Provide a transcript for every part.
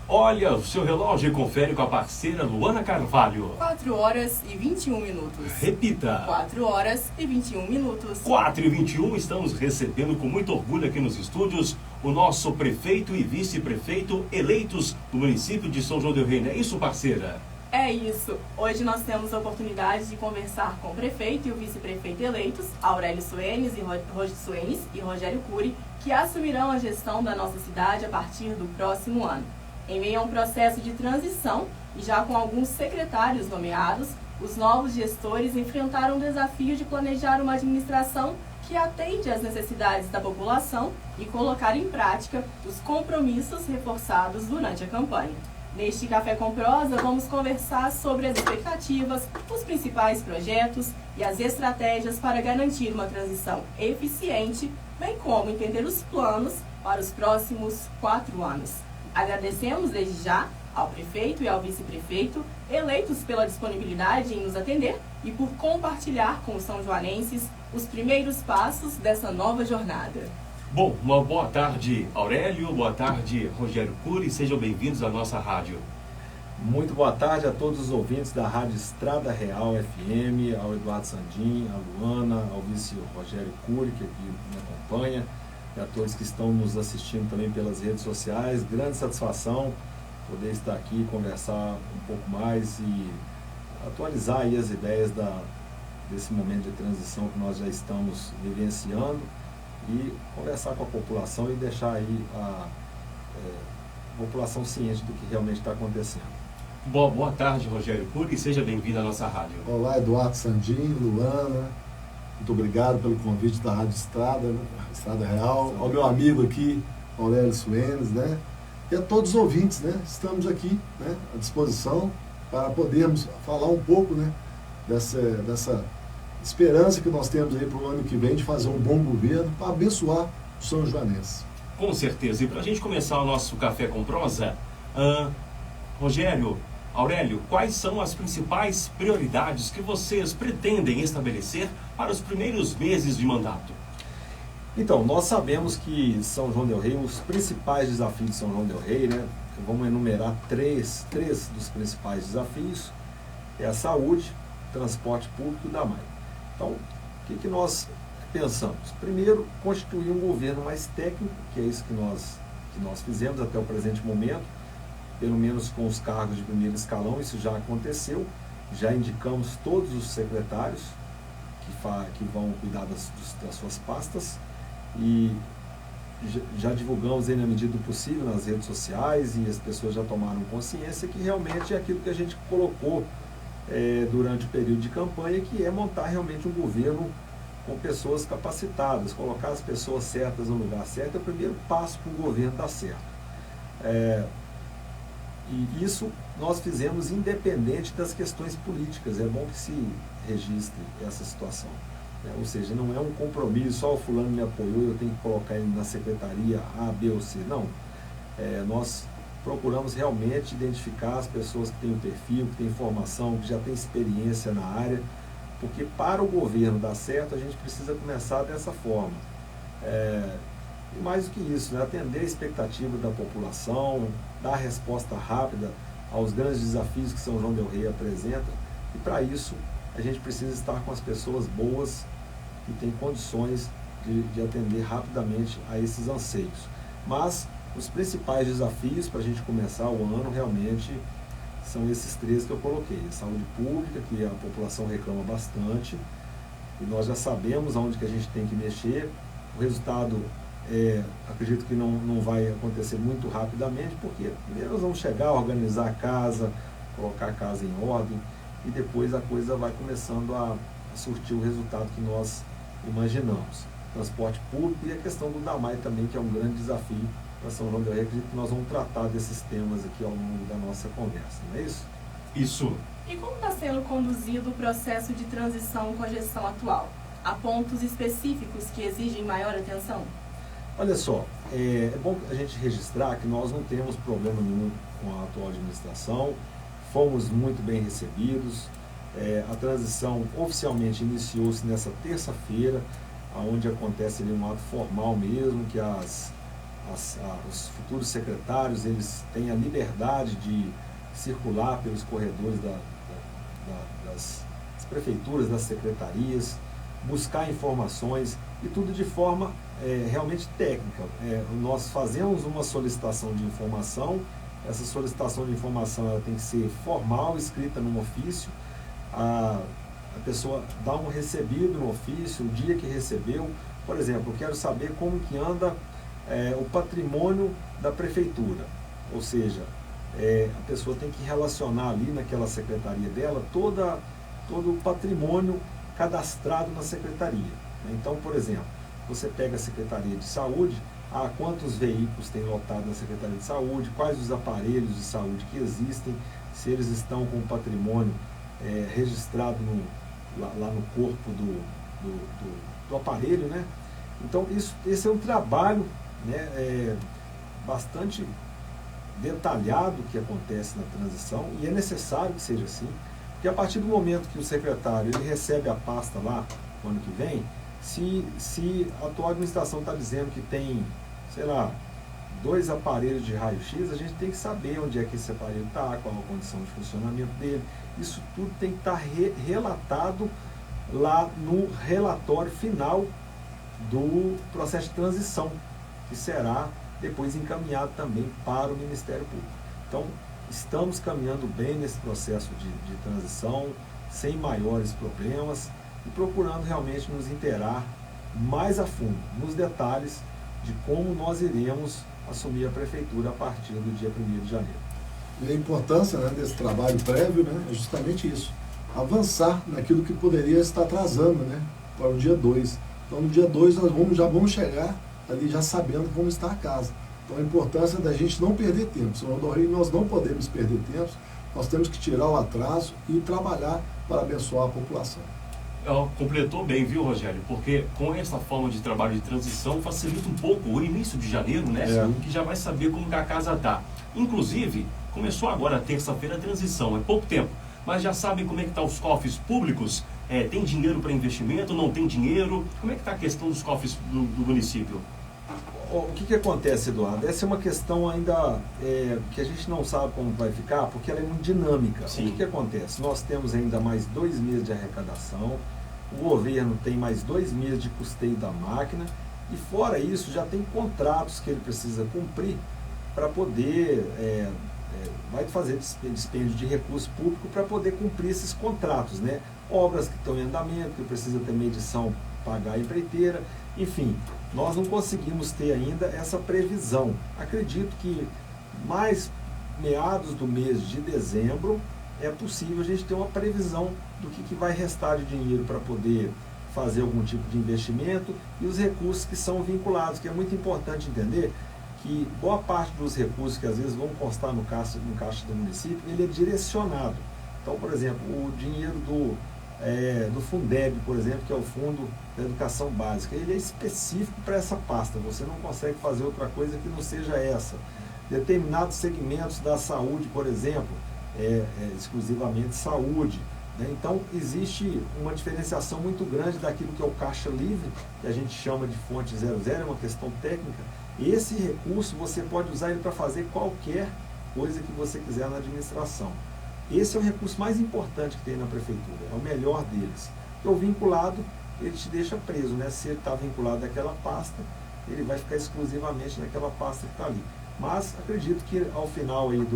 Olha o seu relógio e confere com a parceira Luana Carvalho. 4 horas e 21 minutos. Repita. 4 horas e 21 minutos. 4h21, estamos recebendo com muito orgulho aqui nos estúdios o nosso prefeito e vice-prefeito eleitos do município de São João del Rei. Não é isso, parceira? É isso. Hoje nós temos a oportunidade de conversar com o prefeito e o vice-prefeito eleitos, Aurélio Suenes e Rogério Cury, que assumirão a gestão da nossa cidade a partir do próximo ano. Em meio a um processo de transição e já com alguns secretários nomeados, os novos gestores enfrentaram o desafio de planejar uma administração que atende às necessidades da população e colocar em prática os compromissos reforçados durante a campanha. Neste Café com Prosa, vamos conversar sobre as expectativas, os principais projetos e as estratégias para garantir uma transição eficiente, bem como entender os planos para os próximos 4 anos. Agradecemos desde já ao prefeito e ao vice-prefeito, eleitos pela disponibilidade em nos atender e por compartilhar com os são-joanenses os primeiros passos dessa nova jornada. Bom, uma boa tarde, Aurélio, boa tarde, Rogério Cury, sejam bem-vindos à nossa rádio. Muito boa tarde a todos os ouvintes da Rádio Estrada Real FM, ao Eduardo Sandim, à Luana, ao vice Rogério Cury, que aqui me acompanha, e a todos que estão nos assistindo também pelas redes sociais. Grande satisfação poder estar aqui e conversar um pouco mais e atualizar aí as ideias desse momento de transição que nós já estamos vivenciando e conversar com a população e deixar aí a população ciente do que realmente está acontecendo. Boa tarde, Rogério Cury, seja bem-vindo à nossa rádio. Olá, Eduardo Sandim, Luana, muito obrigado pelo convite da Rádio Estrada Real, ao meu amigo aqui, Aurélio Suenes, né? E a todos os ouvintes, né? Estamos aqui, né, à disposição para podermos falar um pouco, né, dessa esperança que nós temos aí para o ano que vem de fazer um bom governo para abençoar o São Joanense. Com certeza. E para a gente começar o nosso Café com Prosa, Rogério, Aurélio, quais são as principais prioridades que vocês pretendem estabelecer para os primeiros meses de mandato? Então, nós sabemos que São João del Rei, os principais desafios de São João del Rei, né? Vamos enumerar três dos principais desafios: é a saúde, transporte público e da DAMAI. Então, o que nós pensamos? Primeiro, constituir um governo mais técnico, que é isso que nós fizemos até o presente momento, pelo menos com os cargos de primeiro escalão. Isso já aconteceu, já indicamos todos os secretários que vão cuidar das suas pastas e já divulgamos aí na medida do possível nas redes sociais e as pessoas já tomaram consciência que realmente é aquilo que a gente colocou durante o período de campanha, que é montar realmente um governo com pessoas capacitadas, colocar as pessoas certas no lugar certo é o primeiro passo para o governo dar certo. E isso nós fizemos independente das questões políticas, é bom que se registre essa situação. Ou seja, não é um compromisso, só o fulano me apoiou, eu tenho que colocar ele na secretaria A, B ou C. Não. Nós procuramos realmente identificar as pessoas que têm o perfil, que têm formação, que já têm experiência na área, porque para o governo dar certo, a gente precisa começar dessa forma. E mais do que isso, né, atender a expectativa da população, dar resposta rápida aos grandes desafios que São João del Rei apresenta, e para isso a gente precisa estar com as pessoas boas que têm condições de atender rapidamente a esses anseios. Mas os principais desafios para a gente começar o ano realmente são esses três que eu coloquei: a saúde pública, que a população reclama bastante, e nós já sabemos aonde que a gente tem que mexer. O resultado, acredito que não vai acontecer muito rapidamente, porque primeiro nós vamos chegar, organizar a casa, colocar a casa em ordem, e depois a coisa vai começando a surtir o resultado que nós imaginamos. Transporte público e a questão do DAMAI também, que é um grande desafio para São João del Rei. Acredito que nós vamos tratar desses temas aqui ao longo da nossa conversa, não é isso? Isso. E como está sendo conduzido o processo de transição com a gestão atual? Há pontos específicos que exigem maior atenção? Olha só, é bom a gente registrar que nós não temos problema nenhum com a atual administração, fomos muito bem recebidos. A transição oficialmente iniciou-se nessa terça-feira, onde acontece ali um ato formal mesmo, que as os futuros secretários eles têm a liberdade de circular pelos corredores das prefeituras, das secretarias, buscar informações e tudo de forma realmente técnica. Nós fazemos uma solicitação de informação, essa solicitação de informação ela tem que ser formal, escrita num ofício, a pessoa dá um recebido no ofício, o dia que recebeu. Por exemplo, eu quero saber como que anda o patrimônio da prefeitura, ou seja, a pessoa tem que relacionar ali naquela secretaria dela todo o patrimônio cadastrado na secretaria. Então, por exemplo, você pega a Secretaria de Saúde, quantos veículos tem lotado na Secretaria de Saúde, quais os aparelhos de saúde que existem, se eles estão com o patrimônio registrado lá no corpo do aparelho, né? Então, esse é um trabalho, né, bastante detalhado que acontece na transição, e é necessário que seja assim, porque a partir do momento que o secretário ele recebe a pasta lá, no ano que vem, se a atual administração está dizendo que tem, sei lá, 2 aparelhos de raio-x, a gente tem que saber onde é que esse aparelho está, qual a condição de funcionamento dele. Isso tudo tem que estar relatado lá no relatório final do processo de transição, que será depois encaminhado também para o Ministério Público. Então, estamos caminhando bem nesse processo de transição, sem maiores problemas, e procurando realmente nos inteirar mais a fundo, nos detalhes de como nós iremos assumir a prefeitura a partir do dia 1º de janeiro. E a importância, né, desse trabalho prévio, né, é justamente isso, avançar naquilo que poderia estar atrasando, né, para o dia 2. Então, no dia 2 nós já vamos chegar ali já sabendo como está a casa. Então, a importância da gente não perder tempo. Senhor do Rio, nós não podemos perder tempo, nós temos que tirar o atraso e trabalhar para abençoar a população. Completou bem, viu, Rogério? Porque com essa forma de trabalho de transição facilita um pouco o início de janeiro, né? Que já vai saber como que a casa está. Inclusive, começou agora, terça-feira, a transição, é pouco tempo, mas já sabem como é que estão os cofres públicos? Tem dinheiro para investimento, não tem dinheiro? Como é que está a questão dos cofres do município? O que acontece, Eduardo? Essa é uma questão ainda que a gente não sabe como vai ficar, porque ela é muito dinâmica. Sim. O que acontece? Nós temos ainda mais 2 meses de arrecadação, o governo tem mais 2 meses de custeio da máquina, e fora isso já tem contratos que ele precisa cumprir para poder, vai fazer dispêndio de recurso público para poder cumprir esses contratos, né? Obras que estão em andamento, que precisa ter medição, pagar a empreiteira, enfim, nós não conseguimos ter ainda essa previsão. Acredito que mais meados do mês de dezembro é possível a gente ter uma previsão do que vai restar de dinheiro para poder fazer algum tipo de investimento e os recursos que são vinculados, que é muito importante entender que boa parte dos recursos que às vezes vão constar no caixa do município, ele é direcionado. Então, por exemplo, o dinheiro do Fundeb, por exemplo, que é o Fundo da Educação Básica, ele é específico para essa pasta, você não consegue fazer outra coisa que não seja essa. Determinados segmentos da saúde, por exemplo, exclusivamente saúde, né? Então, existe uma diferenciação muito grande daquilo que é o caixa livre, que a gente chama de fonte 00, é uma questão técnica. Esse recurso, você pode usar ele para fazer qualquer coisa que você quiser na administração. Esse é o recurso mais importante que tem na prefeitura, é o melhor deles. Porque o vinculado, ele te deixa preso, né? Se ele está vinculado àquela pasta, ele vai ficar exclusivamente naquela pasta que está ali. Mas acredito que ao final aí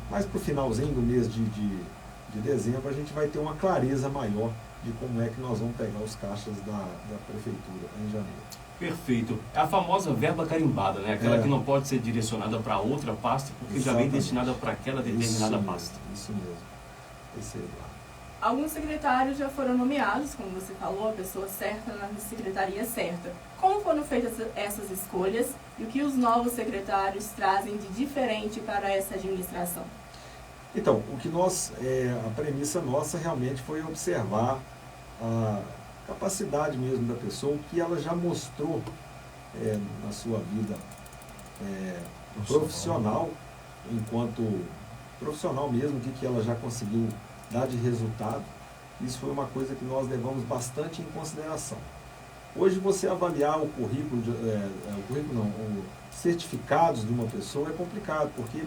mais para o finalzinho do mês de dezembro, a gente vai ter uma clareza maior de como é que nós vamos pegar os caixas da prefeitura em janeiro. Perfeito. É a famosa verba carimbada, né? Aquela que não pode ser direcionada para outra pasta, porque já vem destinada para aquela determinada pasta. Isso mesmo. Esse é lá. Alguns secretários já foram nomeados, como você falou, a pessoa certa na secretaria certa. Como foram feitas essas escolhas e o que os novos secretários trazem de diferente para essa administração? Então, o que a premissa nossa realmente foi observar a capacidade mesmo da pessoa, o que ela já mostrou na sua vida profissional, enquanto profissional mesmo, o que ela já conseguiu dar de resultado. Isso foi uma coisa que nós levamos bastante em consideração. Hoje você avaliar o currículo, os certificados de uma pessoa é complicado, porque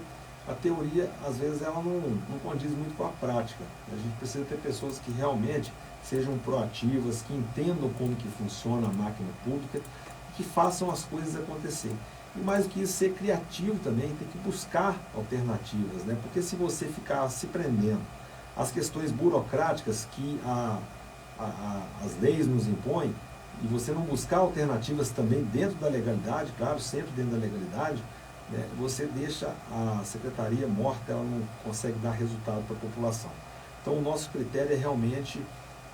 a teoria, às vezes, ela não condiz muito com a prática. A gente precisa ter pessoas que realmente sejam proativas, que entendam como que funciona a máquina pública, que façam as coisas acontecer. E mais do que isso, ser criativo também, tem que buscar alternativas, né? Porque se você ficar se prendendo às questões burocráticas que as leis nos impõem, e você não buscar alternativas também dentro da legalidade, claro, sempre dentro da legalidade, né, você deixa a secretaria morta, ela não consegue dar resultado para a população. Então o nosso critério é realmente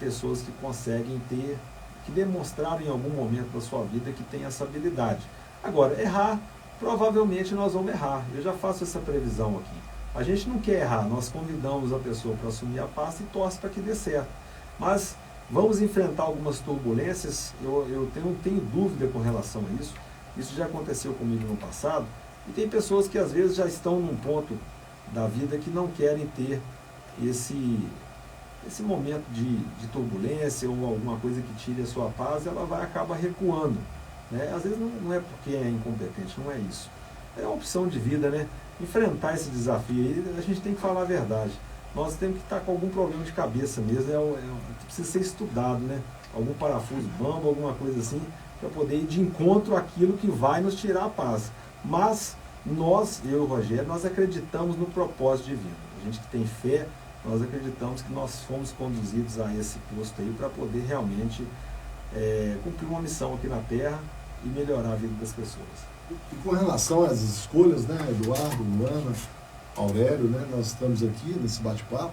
pessoas que conseguem ter, que demonstraram em algum momento da sua vida que tem essa habilidade. Agora, errar, provavelmente nós vamos errar. Eu já faço essa previsão aqui. A gente não quer errar, nós convidamos a pessoa para assumir a pasta e torce para que dê certo. Mas vamos enfrentar algumas turbulências, eu não tenho dúvida com relação a isso. Isso já aconteceu comigo no passado. E tem pessoas que às vezes já estão num ponto da vida que não querem ter esse momento de turbulência ou alguma coisa que tire a sua paz, ela vai acabar recuando. Né? Às vezes não é porque é incompetente, não é isso. É uma opção de vida, né? Enfrentar esse desafio aí, a gente tem que falar a verdade. Nós temos que estar com algum problema de cabeça mesmo, precisa ser estudado, né? Algum parafuso bambo, alguma coisa assim, para poder ir de encontro àquilo que vai nos tirar a paz. Mas nós, eu e o Rogério, nós acreditamos no propósito divino. A gente que tem fé, nós acreditamos que nós fomos conduzidos a esse posto aí para poder realmente cumprir uma missão aqui na Terra e melhorar a vida das pessoas. E com relação às escolhas, né, Eduardo, Luana, Aurélio, né, nós estamos aqui nesse bate-papo,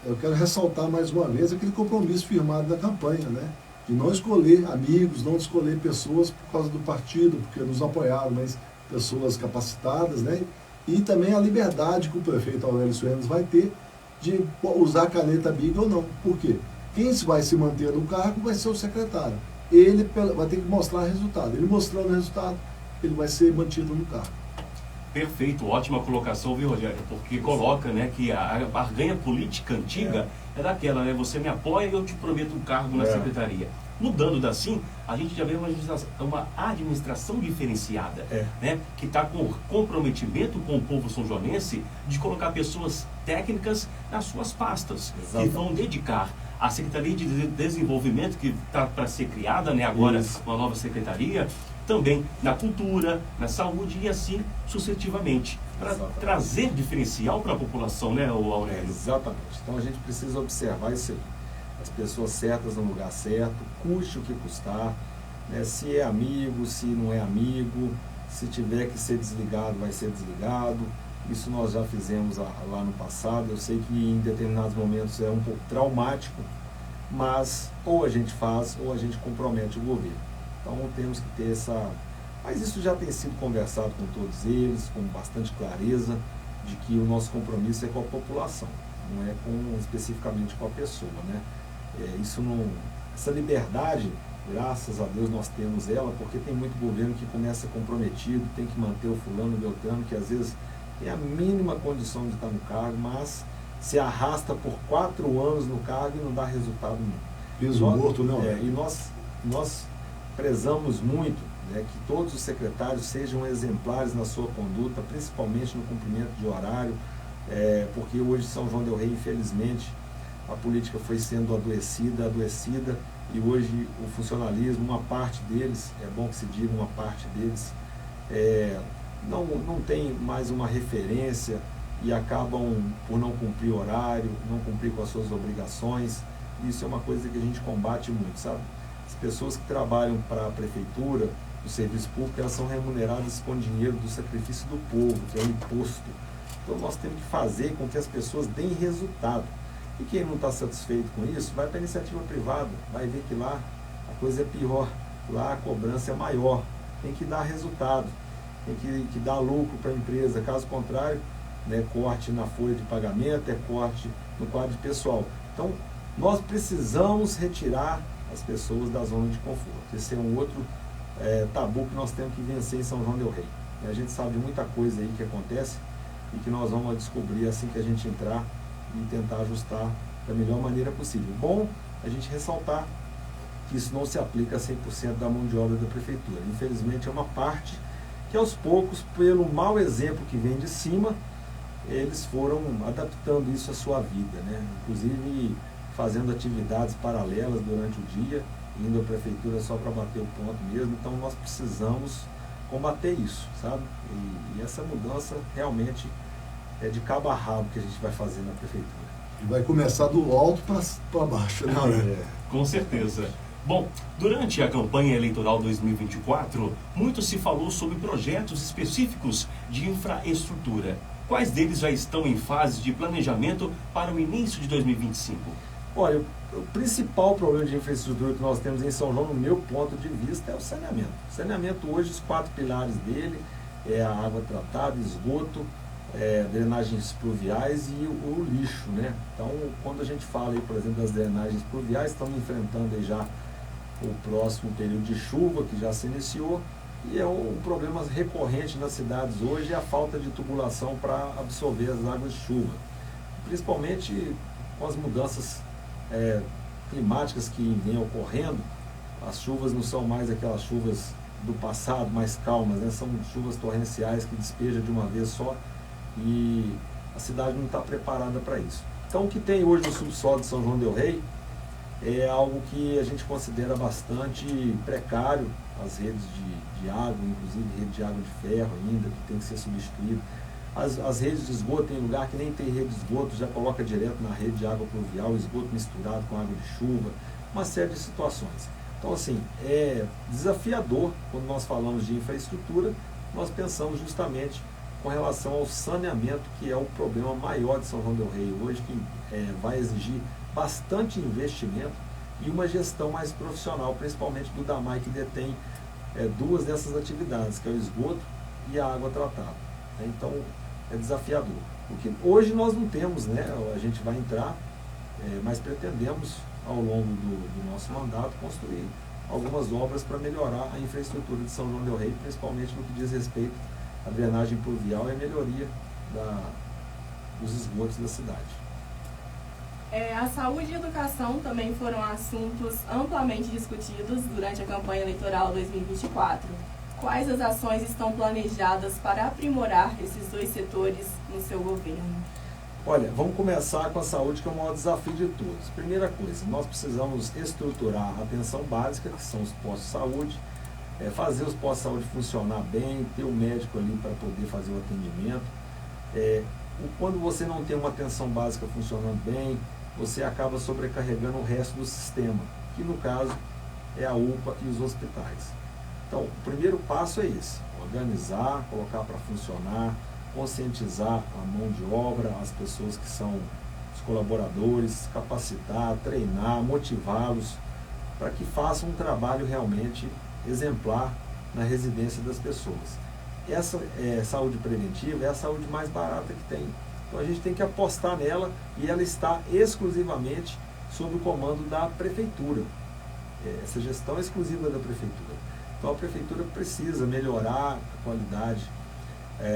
eu quero ressaltar mais uma vez aquele compromisso firmado da campanha, né, de não escolher amigos, não escolher pessoas por causa do partido, porque nos apoiaram, mas pessoas capacitadas, né, e também a liberdade que o prefeito Aurélio Suenes vai ter de usar a caneta BIC ou não. Por quê? Quem vai se manter no cargo vai ser o secretário. Ele vai ter que mostrar resultado. Ele mostrando o resultado, ele vai ser mantido no cargo. Perfeito, ótima colocação, viu, Rogério? Porque coloca, né, que a barganha política antiga é daquela, né? Você me apoia e eu te prometo um cargo na secretaria. Mudando assim, a gente já vê uma administração diferenciada, né? Que está com comprometimento com o povo são-joanense de colocar pessoas técnicas nas suas pastas, que vão dedicar a Secretaria de Desenvolvimento, que está para ser criada, né, agora, uma nova secretaria, também na cultura, na saúde e assim sucessivamente, para trazer diferencial para a população, né, o Aurélio? Exatamente. Então a gente precisa observar isso aí. As pessoas certas no lugar certo, custe o que custar, né, se é amigo, se não é amigo, se tiver que ser desligado, vai ser desligado. Isso nós já fizemos lá no passado. Eu sei que em determinados momentos é um pouco traumático, mas ou a gente faz ou a gente compromete o governo. Então temos que ter essa... Mas isso já tem sido conversado com todos eles, com bastante clareza, de que o nosso compromisso é com a população, não é especificamente com a pessoa, né? Essa liberdade, graças a Deus nós temos ela, porque tem muito governo que começa comprometido, tem que manter o fulano, o beltrano, que às vezes tem a mínima condição de estar no cargo, mas se arrasta por 4 anos no cargo e não dá resultado nenhum. Peso morto, não. E nós prezamos muito, né, que todos os secretários sejam exemplares na sua conduta, principalmente no cumprimento de horário, porque hoje São João del Rei, infelizmente, a política foi sendo adoecida, e hoje o funcionalismo, uma parte deles, é bom que se diga, uma parte deles, não tem mais uma referência e acabam por não cumprir horário, não cumprir com as suas obrigações. Isso é uma coisa que a gente combate muito, sabe? As pessoas que trabalham para a prefeitura, do serviço público, elas são remuneradas com dinheiro do sacrifício do povo, que é o imposto. Então nós temos que fazer com que as pessoas deem resultado. E quem não está satisfeito com isso, vai para a iniciativa privada, vai ver que lá a coisa é pior, lá a cobrança é maior, tem que dar resultado, tem que dar lucro para a empresa, caso contrário, né, corte na folha de pagamento, corte no quadro de pessoal. Então, nós precisamos retirar as pessoas da zona de conforto. Esse é um outro tabu que nós temos que vencer em São João del Rei. E a gente sabe de muita coisa aí que acontece e que nós vamos descobrir assim que a gente entrar e tentar ajustar da melhor maneira possível. Bom a gente ressaltar que isso não se aplica a 100% da mão de obra da prefeitura. Infelizmente é uma parte que aos poucos, pelo mau exemplo que vem de cima, eles foram adaptando isso à sua vida, né? Inclusive fazendo atividades paralelas durante o dia, indo à prefeitura só para bater o ponto mesmo. Então nós precisamos combater isso, sabe? E essa mudança realmente é de cabo a rabo que a gente vai fazer na prefeitura. E vai começar do alto para baixo, né? Com certeza. Bom, durante a campanha eleitoral 2024, muito se falou sobre projetos específicos de infraestrutura. Quais deles já estão em fase de planejamento para o início de 2025? Olha, o principal problema de infraestrutura que nós temos em São João, no meu ponto de vista, é o saneamento. O saneamento hoje, os 4 pilares dele é a água tratada, esgoto, drenagens pluviais e o lixo, né? Então, quando a gente fala aí, por exemplo, das drenagens pluviais, estamos enfrentando aí já o próximo período de chuva, que já se iniciou, e um problema recorrente nas cidades hoje é a falta de tubulação para absorver as águas de chuva, principalmente com as mudanças climáticas que vêm ocorrendo. As chuvas não são mais aquelas chuvas do passado, mais calmas, né? São chuvas torrenciais que despejam de uma vez só, e a cidade não está preparada para isso. Então, o que tem hoje no subsolo de São João del Rei é algo que a gente considera bastante precário. As redes de água, inclusive rede de água de ferro ainda, que tem que ser substituída. As redes de esgoto, tem lugar que nem tem rede de esgoto, já coloca direto na rede de água pluvial, esgoto misturado com água de chuva, uma série de situações. Então, assim, é desafiador quando nós falamos de infraestrutura. Nós pensamos justamente com relação ao saneamento, que é o problema maior de São João del Rei hoje, que vai exigir bastante investimento e uma gestão mais profissional, principalmente do DAMAI, que detém 2 dessas atividades, que é o esgoto e a água tratada. Então, é desafiador. Porque hoje nós não temos, né? A gente vai entrar, mas pretendemos, ao longo do nosso mandato, construir algumas obras para melhorar a infraestrutura de São João del Rei, principalmente no que diz respeito à drenagem pluvial e a melhoria dos esgotos da cidade. A saúde e a educação também foram assuntos amplamente discutidos durante a campanha eleitoral 2024. Quais as ações estão planejadas para aprimorar esses 2 setores no seu governo? Olha, vamos começar com a saúde, que é o maior desafio de todos. Primeira coisa, nós precisamos estruturar a atenção básica, que são os postos de saúde, fazer os postos de saúde funcionar bem, ter o médico ali para poder fazer o atendimento. Quando você não tem uma atenção básica funcionando bem, você acaba sobrecarregando o resto do sistema, que no caso é a UPA e os hospitais. Então, o primeiro passo é esse: organizar, colocar para funcionar, conscientizar a mão de obra, as pessoas que são os colaboradores, capacitar, treinar, motivá-los para que façam um trabalho realmente exemplar na residência das pessoas. Essa saúde preventiva é a saúde mais barata que tem. Então a gente tem que apostar nela, e ela está exclusivamente sob o comando da prefeitura. Essa gestão é exclusiva da prefeitura. Então a prefeitura precisa melhorar a qualidade,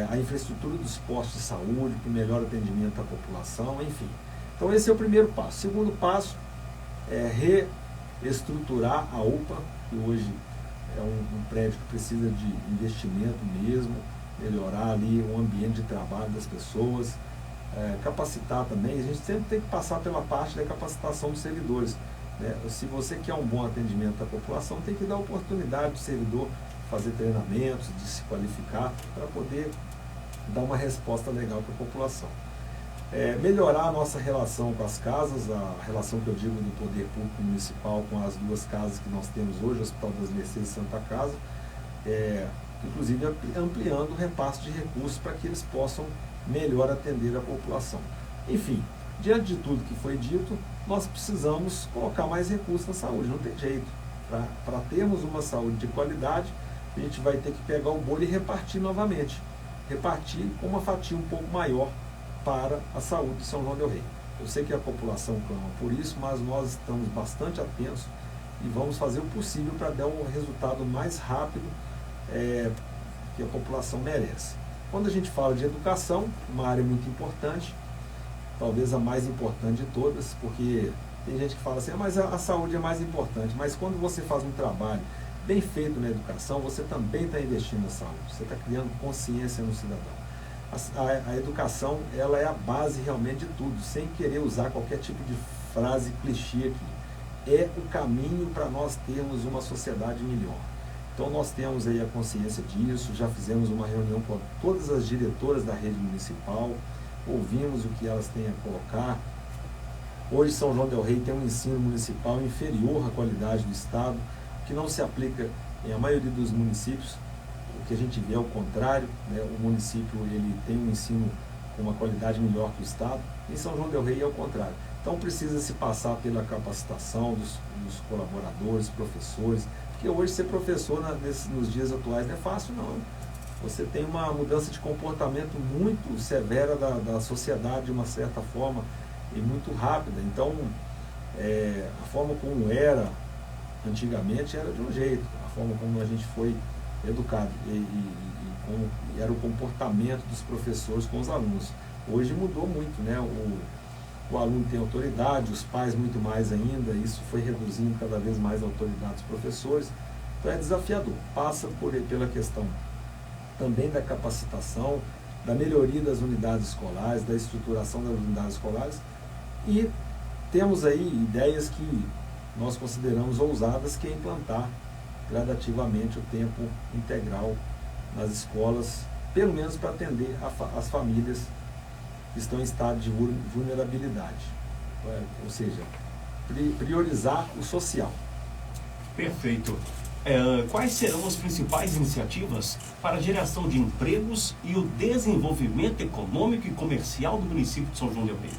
a infraestrutura dos postos de saúde, para o melhor atendimento à população, enfim. Então esse é o primeiro passo. O segundo passo é reestruturar a UPA, que hoje é um prédio que precisa de investimento mesmo, melhorar ali o ambiente de trabalho das pessoas, capacitar também. A gente sempre tem que passar pela parte da capacitação dos servidores, né? Se você quer um bom atendimento à população, tem que dar oportunidade do servidor fazer treinamentos, de se qualificar, para poder dar uma resposta legal para a população. Melhorar a nossa relação com as casas, a relação que eu digo do poder público municipal com as 2 casas que nós temos hoje, o Hospital das Mercês e Santa Casa, inclusive ampliando o repasse de recursos para que eles possam melhor atender a população. Enfim, diante de tudo que foi dito, nós precisamos colocar mais recursos na saúde, não tem jeito. Para termos uma saúde de qualidade, a gente vai ter que pegar o bolo e repartir novamente. Repartir com uma fatia um pouco maior para a saúde de São João del Rei. Eu sei que a população clama por isso, mas nós estamos bastante atentos e vamos fazer o possível para dar um resultado mais rápido que a população merece. Quando a gente fala de educação, uma área muito importante, talvez a mais importante de todas, porque Tem gente que fala assim, mas a saúde é mais importante. Mas quando você faz um trabalho bem feito na educação, você também está investindo na saúde. Você está criando consciência no cidadão. A educação, ela é a base realmente de tudo, sem querer usar qualquer tipo de frase clichê aqui. É o caminho para nós termos uma sociedade melhor. Então nós temos aí a consciência disso, já fizemos uma reunião com todas as diretoras da rede municipal, ouvimos o que elas têm a colocar. Hoje São João del Rei tem um ensino municipal inferior à qualidade do Estado, que não se aplica em a maioria dos municípios. O que a gente vê é o contrário, né? O município ele tem um ensino com uma qualidade melhor que o Estado, em São João del Rei é o contrário. Então precisa se passar pela capacitação dos colaboradores, professores, porque hoje ser professor nos dias atuais não é fácil não. Você tem uma mudança de comportamento muito severa da sociedade de uma certa forma e muito rápida. Então a forma como era antigamente era de um jeito, a forma como a gente foi educado e como era o comportamento dos professores com os alunos. Hoje mudou muito, né? O aluno tem autoridade, os pais muito mais ainda, isso foi reduzindo cada vez mais a autoridade dos professores. Então é desafiador, passa pela questão também da capacitação, da melhoria das unidades escolares, da estruturação das unidades escolares, e temos aí ideias que nós consideramos ousadas, que é implantar gradativamente o tempo integral nas escolas, pelo menos para atender as famílias que estão em estado de vulnerabilidade, ou seja, priorizar o social. Perfeito. Quais serão as principais iniciativas para a geração de empregos e o desenvolvimento econômico e comercial do município de São João del Rei?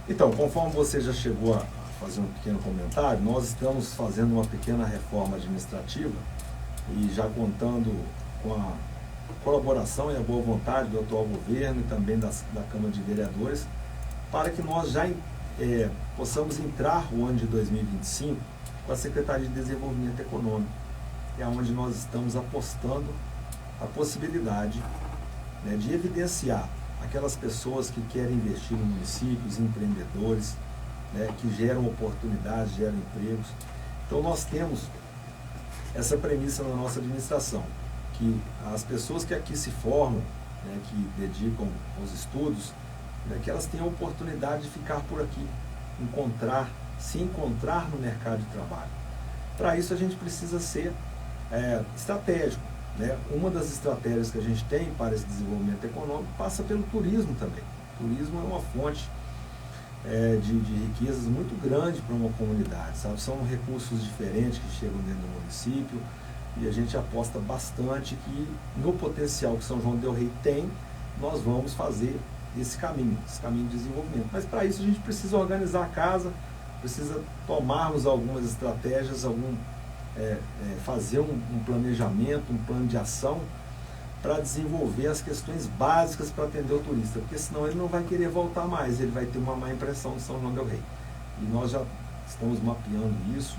Então, conforme você já chegou a fazer um pequeno comentário, nós estamos fazendo uma pequena reforma administrativa e já contando com a colaboração e a boa vontade do atual governo e também da Câmara de Vereadores, para que nós já possamos entrar o ano de 2025 com a Secretaria de Desenvolvimento Econômico, que é onde nós estamos apostando a possibilidade, né, de evidenciar aquelas pessoas que querem investir no município, os empreendedores, né, que geram oportunidades, geram empregos. Então nós temos essa premissa na nossa administração, que as pessoas que aqui se formam, né, que dedicam aos estudos, né, que elas tenham a oportunidade de ficar por aqui, se encontrar no mercado de trabalho. Para isso a gente precisa ser estratégico, né? Uma das estratégias que a gente tem para esse desenvolvimento econômico passa pelo turismo também. O turismo é uma fonte de riquezas muito grande para uma comunidade, sabe? São recursos diferentes que chegam dentro do município e a gente aposta bastante que no potencial que São João del Rei tem, nós vamos fazer esse caminho de desenvolvimento. Mas para isso a gente precisa organizar a casa, precisa tomarmos algumas estratégias, fazer um planejamento, um plano de ação para desenvolver as questões básicas para atender o turista, porque senão ele não vai querer voltar mais, ele vai ter uma má impressão de São João del Rei. E nós já estamos mapeando isso.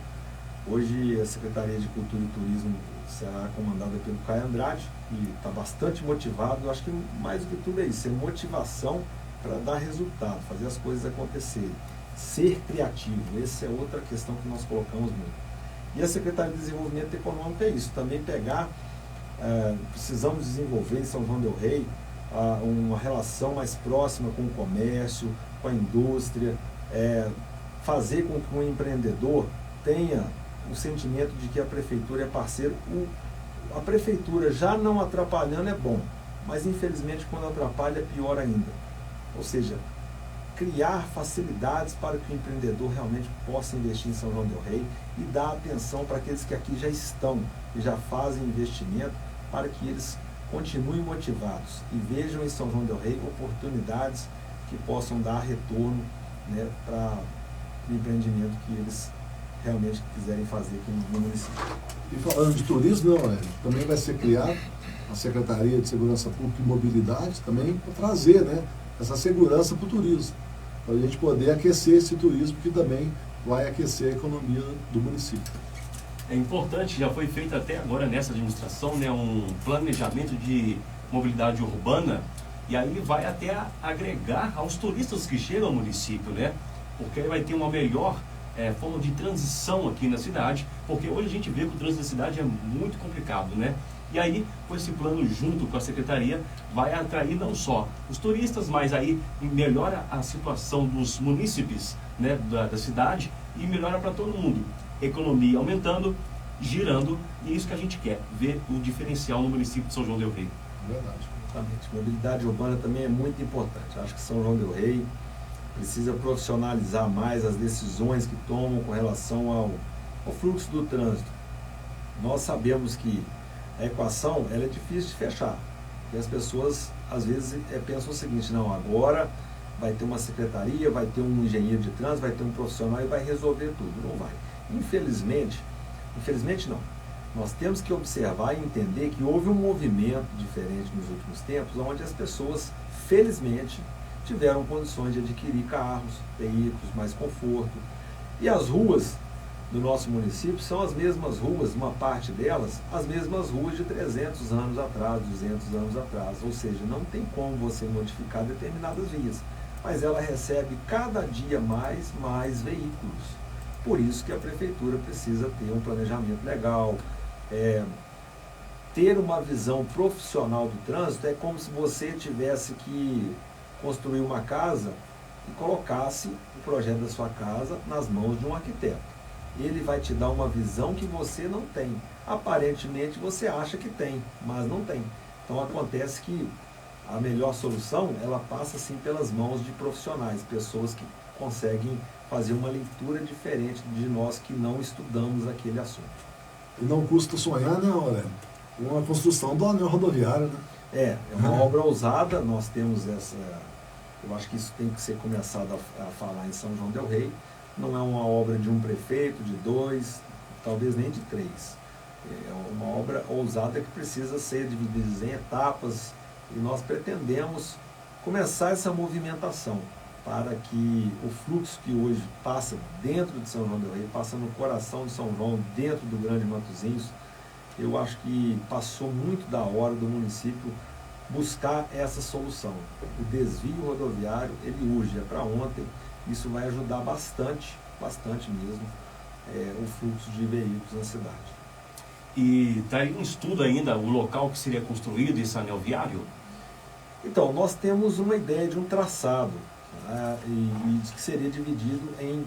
Hoje a Secretaria de Cultura e Turismo será comandada pelo Caio Andrade, e está bastante motivado. Eu acho que mais do que tudo é isso, é motivação para dar resultado, fazer as coisas acontecerem, ser criativo. Essa é outra questão que nós colocamos muito. E a Secretaria de Desenvolvimento Econômico é isso, também pegar, precisamos desenvolver em São João del Rei uma relação mais próxima com o comércio, com a indústria, fazer com que o empreendedor tenha o sentimento de que a prefeitura é parceiro. A prefeitura já não atrapalhando é bom, mas infelizmente quando atrapalha é pior ainda. Ou seja, criar facilidades para que o empreendedor realmente possa investir em São João del Rei e dar atenção para aqueles que aqui já estão e já fazem investimento, para que eles continuem motivados e vejam em São João del Rei oportunidades que possam dar retorno, né, para o empreendimento que eles realmente quiserem fazer aqui no município. E falando de turismo, também vai ser criada a Secretaria de Segurança Pública e Mobilidade também para trazer, né, essa segurança para o turismo, para a gente poder aquecer esse turismo que também vai aquecer a economia do município. É importante, já foi feito até agora nessa administração, né, um planejamento de mobilidade urbana, e aí vai até agregar aos turistas que chegam ao município, né? porque aí vai ter uma melhor forma de transição aqui na cidade, porque hoje a gente vê que o trânsito da cidade é muito complicado, né? E aí, com esse plano junto com a Secretaria, vai atrair não só os turistas, mas aí melhora a situação dos munícipes, né, da cidade, e melhora para todo mundo. Economia aumentando, girando, e é isso que a gente quer, ver o diferencial no município de São João del Rei. Verdade. Exatamente. Mobilidade urbana também é muito importante. Acho que São João del Rei precisa profissionalizar mais as decisões que tomam com relação ao fluxo do trânsito. Nós sabemos que a equação ela é difícil de fechar. E as pessoas, às vezes, pensam o seguinte: não, agora vai ter uma secretaria, vai ter um engenheiro de trânsito, vai ter um profissional e vai resolver tudo. Não vai. Infelizmente não. Nós temos que observar e entender que houve um movimento diferente nos últimos tempos, onde as pessoas, felizmente, tiveram condições de adquirir carros, veículos, mais conforto. E as ruas do nosso município são as mesmas ruas, uma parte delas, as mesmas ruas de 300 anos atrás, 200 anos atrás. Ou seja, não tem como você modificar determinadas vias, mas ela recebe cada dia mais veículos. Por isso que a prefeitura precisa ter um planejamento legal. Ter uma visão profissional do trânsito é como se você tivesse que construir uma casa e colocasse o projeto da sua casa nas mãos de um arquiteto. Ele vai te dar uma visão que você não tem. Aparentemente você acha que tem, mas não tem. Então acontece que a melhor solução, ela passa sim pelas mãos de profissionais, pessoas que conseguem fazer uma leitura diferente de nós que não estudamos aquele assunto. E não custa sonhar, né, Aurélio? Uma construção do anel rodoviário, né? É uma obra ousada. Nós temos essa... Eu acho que isso tem que ser começado a falar em São João del Rei. Não é uma obra de um prefeito, de dois, talvez nem de três. É uma obra ousada que precisa ser dividida em etapas, e nós pretendemos começar essa movimentação para que o fluxo que hoje passa dentro de São João del Rei, passa no coração de São João, dentro do Grande Matosinhos. Eu acho que passou muito da hora do município buscar essa solução. O desvio rodoviário, ele urge, é para ontem. Isso vai ajudar bastante mesmo, o fluxo de veículos na cidade. E está em estudo ainda o local que seria construído esse anel viário? Então, nós temos uma ideia de um traçado, né, e que seria dividido em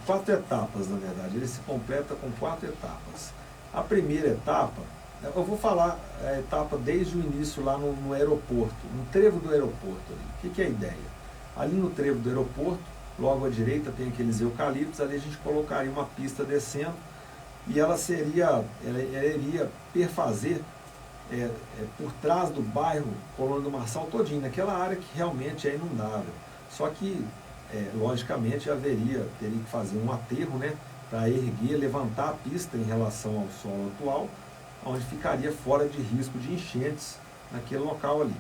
4 etapas, na verdade. Ele se completa com 4 etapas. A primeira etapa, eu vou falar a etapa desde o início lá no aeroporto, no trevo do aeroporto. O que é a ideia? Ali no trevo do aeroporto, logo à direita tem aqueles eucaliptos, ali a gente colocaria uma pista descendo, e ela iria perfazer por trás do bairro Colônia do Marçal todinho, naquela área que realmente é inundável. Só que, logicamente, teria que fazer um aterro, né, para erguer, levantar a pista em relação ao solo atual, onde ficaria fora de risco de enchentes naquele local ali.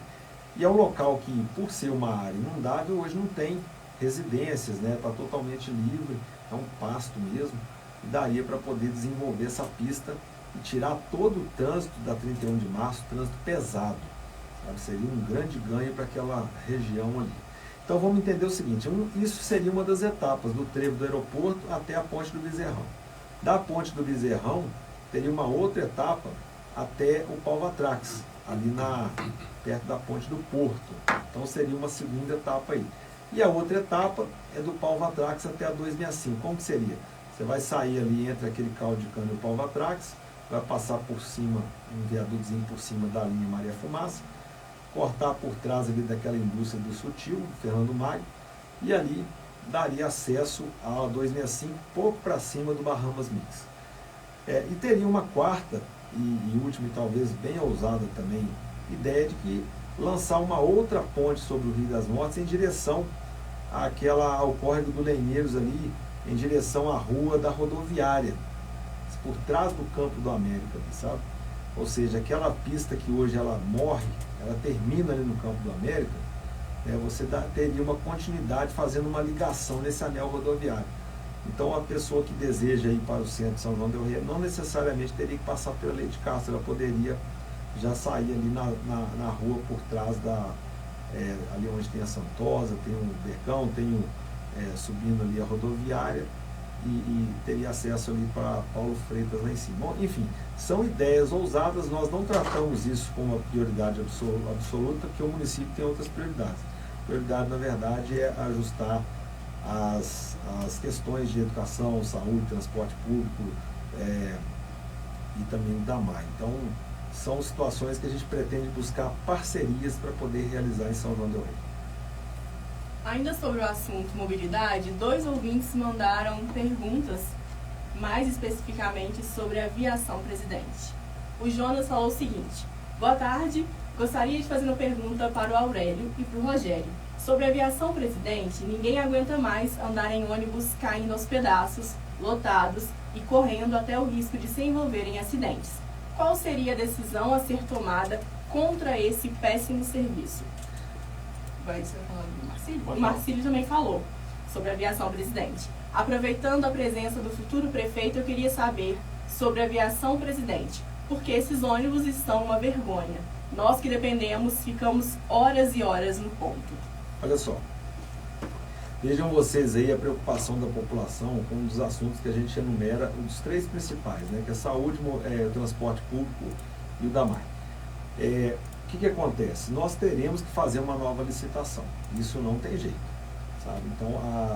E é um local que, por ser uma área inundável, hoje não tem residências, né, está totalmente livre, é um pasto mesmo, e daria para poder desenvolver essa pista e tirar todo o trânsito da 31 de março, trânsito pesado, sabe? Seria um grande ganho para aquela região ali. Então vamos entender o seguinte: isso seria uma das etapas do trevo do aeroporto até a ponte do Bezerrão. Da ponte do Bezerrão, teria uma outra etapa até o Palvatrax, ali perto da ponte do Porto. Então seria uma segunda etapa aí. E a outra etapa é do Palvatrax até a 265. Como que seria? Você vai sair ali entre aquele caldo de cana e o Palvatrax, vai passar por cima, um viadutozinho por cima da linha Maria Fumaça, cortar por trás ali daquela indústria do Sutil, Fernando Magno, e ali daria acesso a 265, pouco para cima do Bahamas Mix. E teria uma quarta e última, e talvez bem ousada também, ideia de que lançar uma outra ponte sobre o Rio das Mortes em direção ao córrego do Lenheiros ali, em direção à rua da rodoviária, por trás do Campo do América, sabe? Ou seja, aquela pista que hoje ela morre, ela termina ali no Campo do América, você teria uma continuidade fazendo uma ligação nesse anel rodoviário. Então a pessoa que deseja ir para o centro de São João del Rei não necessariamente teria que passar pela Leite Castro, ela poderia já sair ali na rua por trás ali onde tem a Santosa, tem o Bergão, tem subindo ali a rodoviária e teria acesso ali para Paulo Freitas lá em cima. Bom, enfim, são ideias ousadas, nós não tratamos isso como uma prioridade absoluta, porque o município tem outras prioridades. A prioridade, na verdade, é ajustar as questões de educação, saúde, transporte público e também o DAMAI. Então, são situações que a gente pretende buscar parcerias para poder realizar em São João del Rei. Ainda sobre o assunto mobilidade, 2 ouvintes mandaram perguntas, mais especificamente sobre a aviação, presidente. O Jonas falou o seguinte: boa tarde, gostaria de fazer uma pergunta para o Aurélio e para o Rogério. Sobre a aviação, presidente, ninguém aguenta mais andar em ônibus caindo aos pedaços, lotados e correndo até o risco de se envolver em acidentes. Qual seria a decisão a ser tomada contra esse péssimo serviço? Vai ser falando do Marcílio? O Marcílio também falou sobre a aviação, presidente. Aproveitando a presença do futuro prefeito, eu queria saber sobre a aviação, presidente, porque esses ônibus estão uma vergonha. Nós que dependemos, ficamos horas e horas no ponto. Olha só, vejam vocês aí a preocupação da população com um dos assuntos que a gente enumera, um dos 3 principais, né, que é a saúde, o transporte público e o DAMAI. O que acontece? Nós teremos que fazer uma nova licitação, isso não tem jeito, sabe? Então,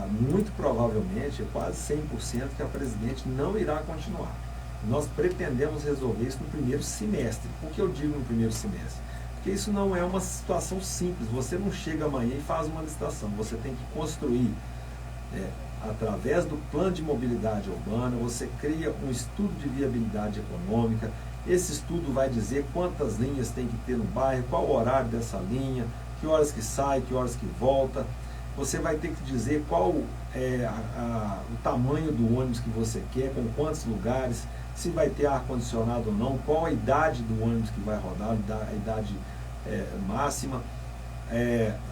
muito provavelmente, é quase 100% que a presidente não irá continuar. Nós pretendemos resolver isso no primeiro semestre. Por que eu digo no primeiro semestre? Porque isso não é uma situação simples, você não chega amanhã e faz uma licitação, você tem que construir, através do plano de mobilidade urbana, você cria um estudo de viabilidade econômica. Esse estudo vai dizer quantas linhas tem que ter no bairro, qual o horário dessa linha, que horas que sai, que horas que volta. Você vai ter que dizer qual é o tamanho do ônibus que você quer, com quantos lugares, se vai ter ar-condicionado ou não, qual a idade do ônibus que vai rodar, a idade máxima,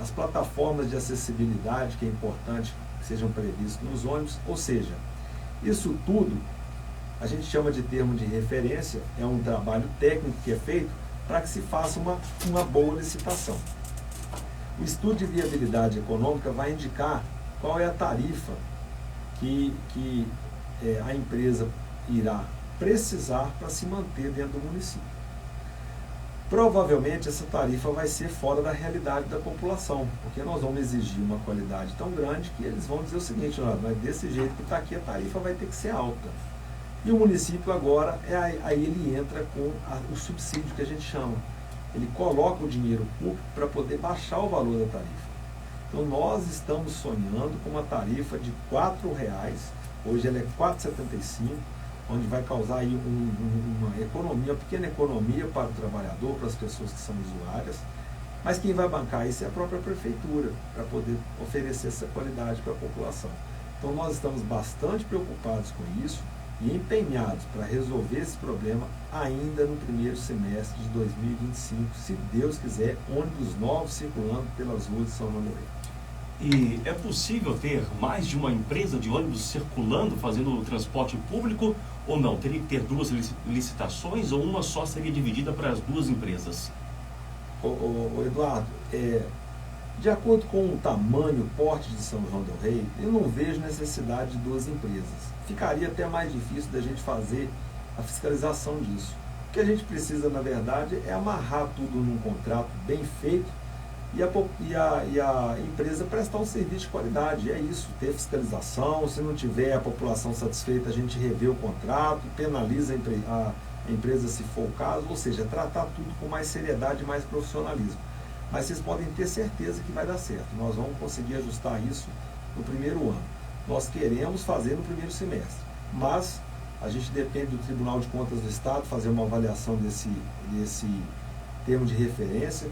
as plataformas de acessibilidade, que é importante que sejam previstas nos ônibus. Ou seja, isso tudo a gente chama de termo de referência, é um trabalho técnico que é feito para que se faça uma boa licitação. O estudo de viabilidade econômica vai indicar qual é a tarifa que a empresa irá precisar para se manter dentro do município. Provavelmente essa tarifa vai ser fora da realidade da população, porque nós vamos exigir uma qualidade tão grande que eles vão dizer o seguinte: mas desse jeito que está aqui, a tarifa vai ter que ser alta. E o município agora, aí ele entra com o subsídio que a gente chama. Ele coloca o dinheiro público para poder baixar o valor da tarifa. Então nós estamos sonhando com uma tarifa de R$4, hoje ela é R$4,75, onde vai causar aí uma economia, uma pequena economia para o trabalhador, para as pessoas que são usuárias, mas quem vai bancar isso é a própria prefeitura, para poder oferecer essa qualidade para a população. Então nós estamos bastante preocupados com isso e empenhados para resolver esse problema ainda no primeiro semestre de 2025, se Deus quiser, ônibus novos circulando pelas ruas de São João del Rei. E é possível ter mais de uma empresa de ônibus circulando, fazendo o transporte público, ou não? Teria que ter 2 licitações, ou uma só seria dividida para as 2 empresas? Eduardo, de acordo com o tamanho, o porte de São João del Rei, eu não vejo necessidade de 2 empresas. Ficaria até mais difícil da gente fazer a fiscalização disso. O que a gente precisa, na verdade, é amarrar tudo num contrato bem feito e a empresa prestar um serviço de qualidade. É isso, ter fiscalização. Se não tiver a população satisfeita, a gente revê o contrato, penaliza a empresa se for o caso, ou seja, tratar tudo com mais seriedade e mais profissionalismo. Mas vocês podem ter certeza que vai dar certo. Nós vamos conseguir ajustar isso no primeiro ano. Nós queremos fazer no primeiro semestre, mas a gente depende do Tribunal de Contas do Estado fazer uma avaliação desse termo de referência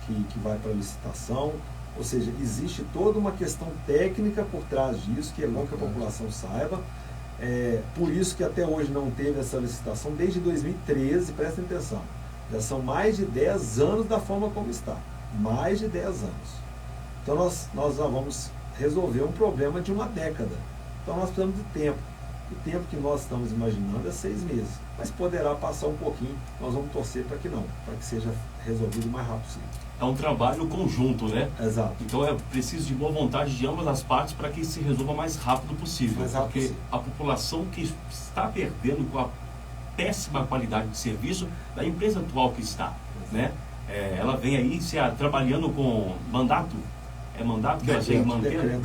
que vai para a licitação. Ou seja, existe toda uma questão técnica por trás disso, que é bom que a população saiba. Por isso que até hoje não teve essa licitação desde 2013, prestem atenção. Já são mais de 10 anos da forma como está. Mais de 10 anos. Então nós já vamos resolver um problema de uma década. Então nós precisamos de tempo. O tempo que nós estamos imaginando é 6 meses, mas poderá passar um pouquinho. Nós vamos torcer para que não, para que seja resolvido o mais rápido possível. É um trabalho conjunto, né? Exato. Então é preciso de boa vontade de ambas as partes para que se resolva o mais rápido possível. Mais rápido porque possível. a população que está perdendo com a péssima qualidade de serviço da empresa atual que está, né? Ela vem aí trabalhando com mandato. É mandato que ela chega mantendo?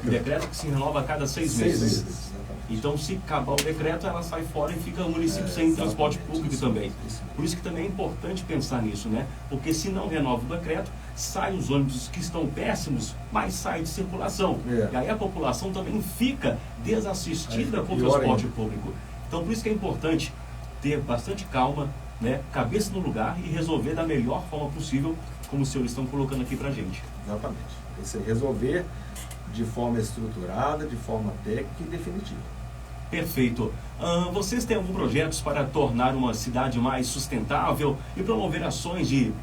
Decreto que se renova a cada 6 meses. Exatamente. Então, se acabar o decreto, ela sai fora e fica o município sem transporte público também. Por isso que também é importante pensar nisso, né? Porque se não renova o decreto, saem os ônibus que estão péssimos, mas saem de circulação. E aí a população também fica desassistida com o transporte público. Então, por isso que é importante ter bastante calma, né? Cabeça no lugar e resolver da melhor forma possível, como os senhores estão colocando aqui pra gente. Exatamente. Esse é resolver de forma estruturada, de forma técnica e definitiva. Perfeito. Vocês têm algum projetos para tornar uma cidade mais sustentável e promover ações de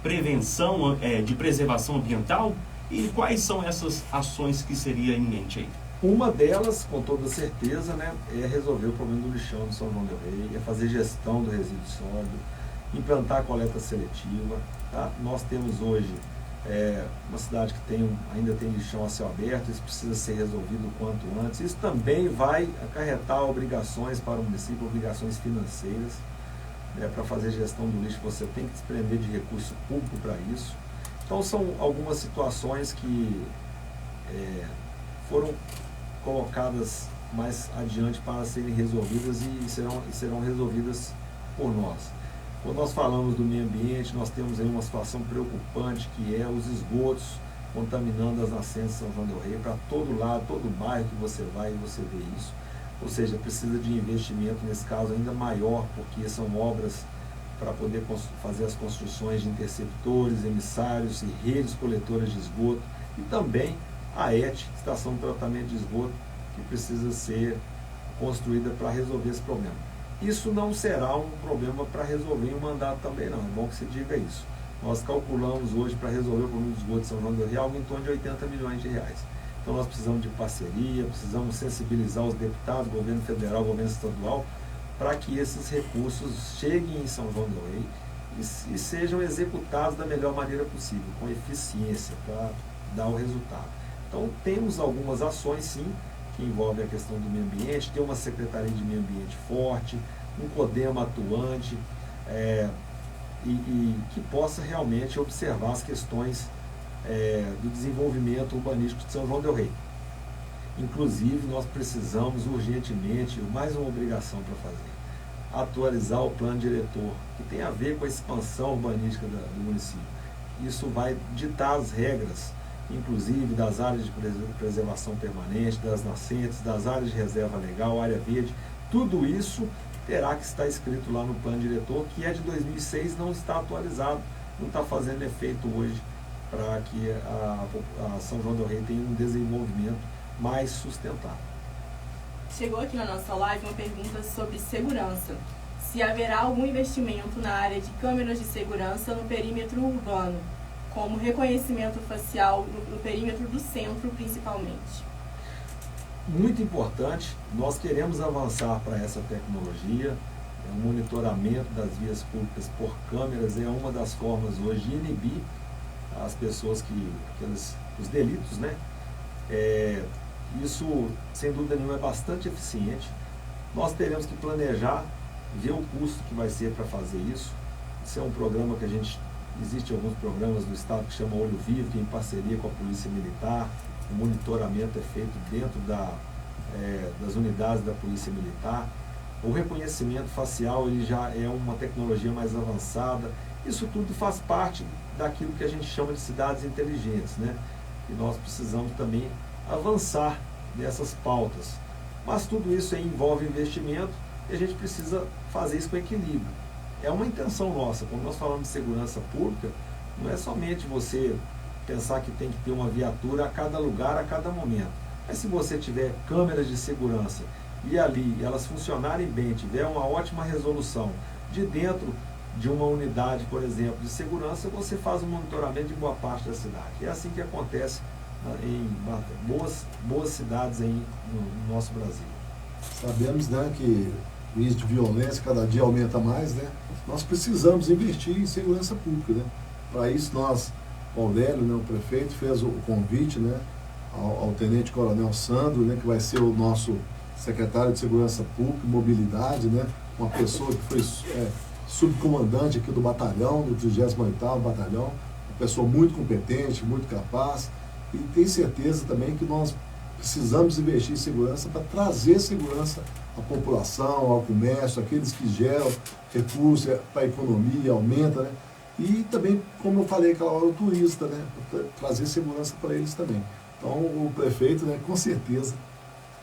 prevenção, de preservação ambiental? E quais são essas ações que seria em mente aí? Uma delas, com toda certeza, né, é resolver o problema do lixão de São João del Rei, é fazer gestão do resíduo sólido, implantar a coleta seletiva. Tá? Nós temos hoje uma cidade que ainda tem lixão a céu aberto, isso precisa ser resolvido o quanto antes. Isso também vai acarretar obrigações para o município, obrigações financeiras. Para fazer gestão do lixo você tem que desprender de recurso público para isso. Então são algumas situações que foram colocadas mais adiante para serem resolvidas e serão resolvidas por nós. Quando nós falamos do meio ambiente, nós temos aí uma situação preocupante, que é os esgotos contaminando as nascentes de São João del Rei, para todo lado, todo bairro que você vai, você vê isso. Ou seja, precisa de investimento, nesse caso, ainda maior, porque são obras para poder fazer as construções de interceptores, emissários e redes coletoras de esgoto. E também a ET, Estação de Tratamento de Esgoto, que precisa ser construída para resolver esse problema. Isso não será um problema para resolver em um mandato também não, é bom que se diga isso. Nós calculamos hoje para resolver o problema do esgoto de São João del Rei algo em torno de 80 milhões de reais. Então nós precisamos de parceria, precisamos sensibilizar os deputados, governo federal, governo estadual, para que esses recursos cheguem em São João del Rei e sejam executados da melhor maneira possível, com eficiência, para dar o resultado. Então temos algumas ações sim, que envolve a questão do meio ambiente, ter uma Secretaria de Meio Ambiente forte, um CODEMA atuante, e que possa realmente observar as questões do desenvolvimento urbanístico de São João del Rei. Inclusive, nós precisamos urgentemente, mais uma obrigação para fazer, atualizar o plano diretor, que tem a ver com a expansão urbanística do município. Isso vai ditar as regras, inclusive das áreas de preservação permanente, das nascentes, das áreas de reserva legal, área verde. Tudo isso terá que estar escrito lá no plano diretor, que é de 2006, não está atualizado, não está fazendo efeito hoje, para que a São João del Rei tenha um desenvolvimento mais sustentável. Chegou aqui na nossa live uma pergunta sobre segurança. Se haverá algum investimento na área de câmeras de segurança no perímetro urbano, como reconhecimento facial no perímetro do centro, principalmente? Muito importante, nós queremos avançar para essa tecnologia. O monitoramento das vias públicas por câmeras é uma das formas hoje de inibir as pessoas os delitos, né? Isso, sem dúvida nenhuma, é bastante eficiente. Nós teremos que planejar, ver o custo que vai ser para fazer isso. Isso é um programa que existem alguns programas do Estado que chama Olho Vivo, que é em parceria com a Polícia Militar. O monitoramento é feito dentro das unidades da Polícia Militar. O reconhecimento facial ele já é uma tecnologia mais avançada. Isso tudo faz parte daquilo que a gente chama de cidades inteligentes, né? E nós precisamos também avançar nessas pautas. Mas tudo isso aí envolve investimento e a gente precisa fazer isso com equilíbrio. É uma intenção nossa. Quando nós falamos de segurança pública, não é somente você pensar que tem que ter uma viatura a cada lugar, a cada momento. Mas se você tiver câmeras de segurança e ali elas funcionarem bem, tiver uma ótima resolução de dentro de uma unidade, por exemplo, de segurança, você faz um monitoramento de boa parte da cidade. É assim que acontece em boas cidades aí no nosso Brasil. Sabemos, né, que o índice de violência cada dia aumenta mais, né? Nós precisamos investir em segurança pública, né? Para isso nós, o Aurélio, né, o prefeito, fez o convite, né, ao Tenente Coronel Sandro, né, que vai ser o nosso secretário de Segurança Pública e Mobilidade, né? Uma pessoa que foi subcomandante aqui do batalhão, do 38º Batalhão, uma pessoa muito competente, muito capaz, e tenho certeza também que nós precisamos investir em segurança para trazer segurança à população, ao comércio, aqueles que geram recursos para a economia, aumenta, né? E também, como eu falei aquela hora, o turista, né? Trazer segurança para eles também. Então, o prefeito, né, com certeza,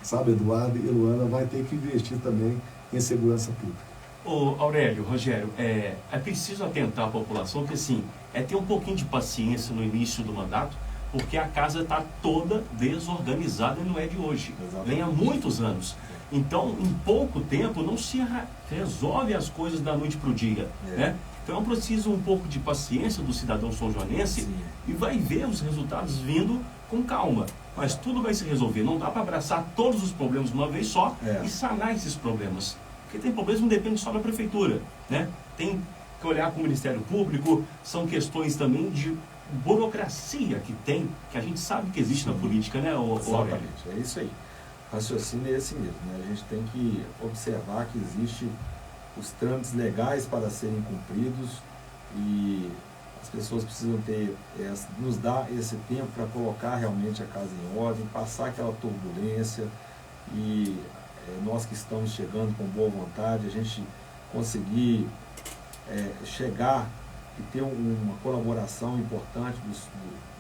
sabe, Eduardo e Luana, vai ter que investir também em segurança pública. Ô Aurélio, Rogério, é preciso atentar a população que, assim, ter um pouquinho de paciência no início do mandato, porque a casa está toda desorganizada e não é de hoje. Exatamente. Vem há muitos anos. Então, em pouco tempo, não se resolve as coisas da noite para o dia, né? Então, é preciso um pouco de paciência do cidadão são-joanense e vai ver os resultados vindo com calma. Mas tudo vai se resolver. Não dá para abraçar todos os problemas de uma vez só e sanar esses problemas. Porque tem problemas que não dependem só da prefeitura, né? Tem que olhar com o Ministério Público, são questões também de burocracia que a gente sabe que existe na política, né, Aurélio? Exatamente, é isso aí. Raciocínio é esse mesmo, né? A gente tem que observar que existe os trâmites legais para serem cumpridos e as pessoas precisam nos dar esse tempo para colocar realmente a casa em ordem, passar aquela turbulência e nós que estamos chegando com boa vontade, a gente conseguir chegar e ter uma colaboração importante dos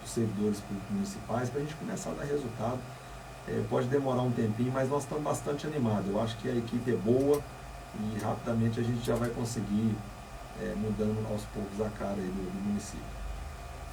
servidores públicos municipais para a gente começar a dar resultado. Pode demorar um tempinho, mas nós estamos bastante animados. Eu acho que a equipe é boa e rapidamente a gente já vai conseguir mudando aos poucos a cara aí do município.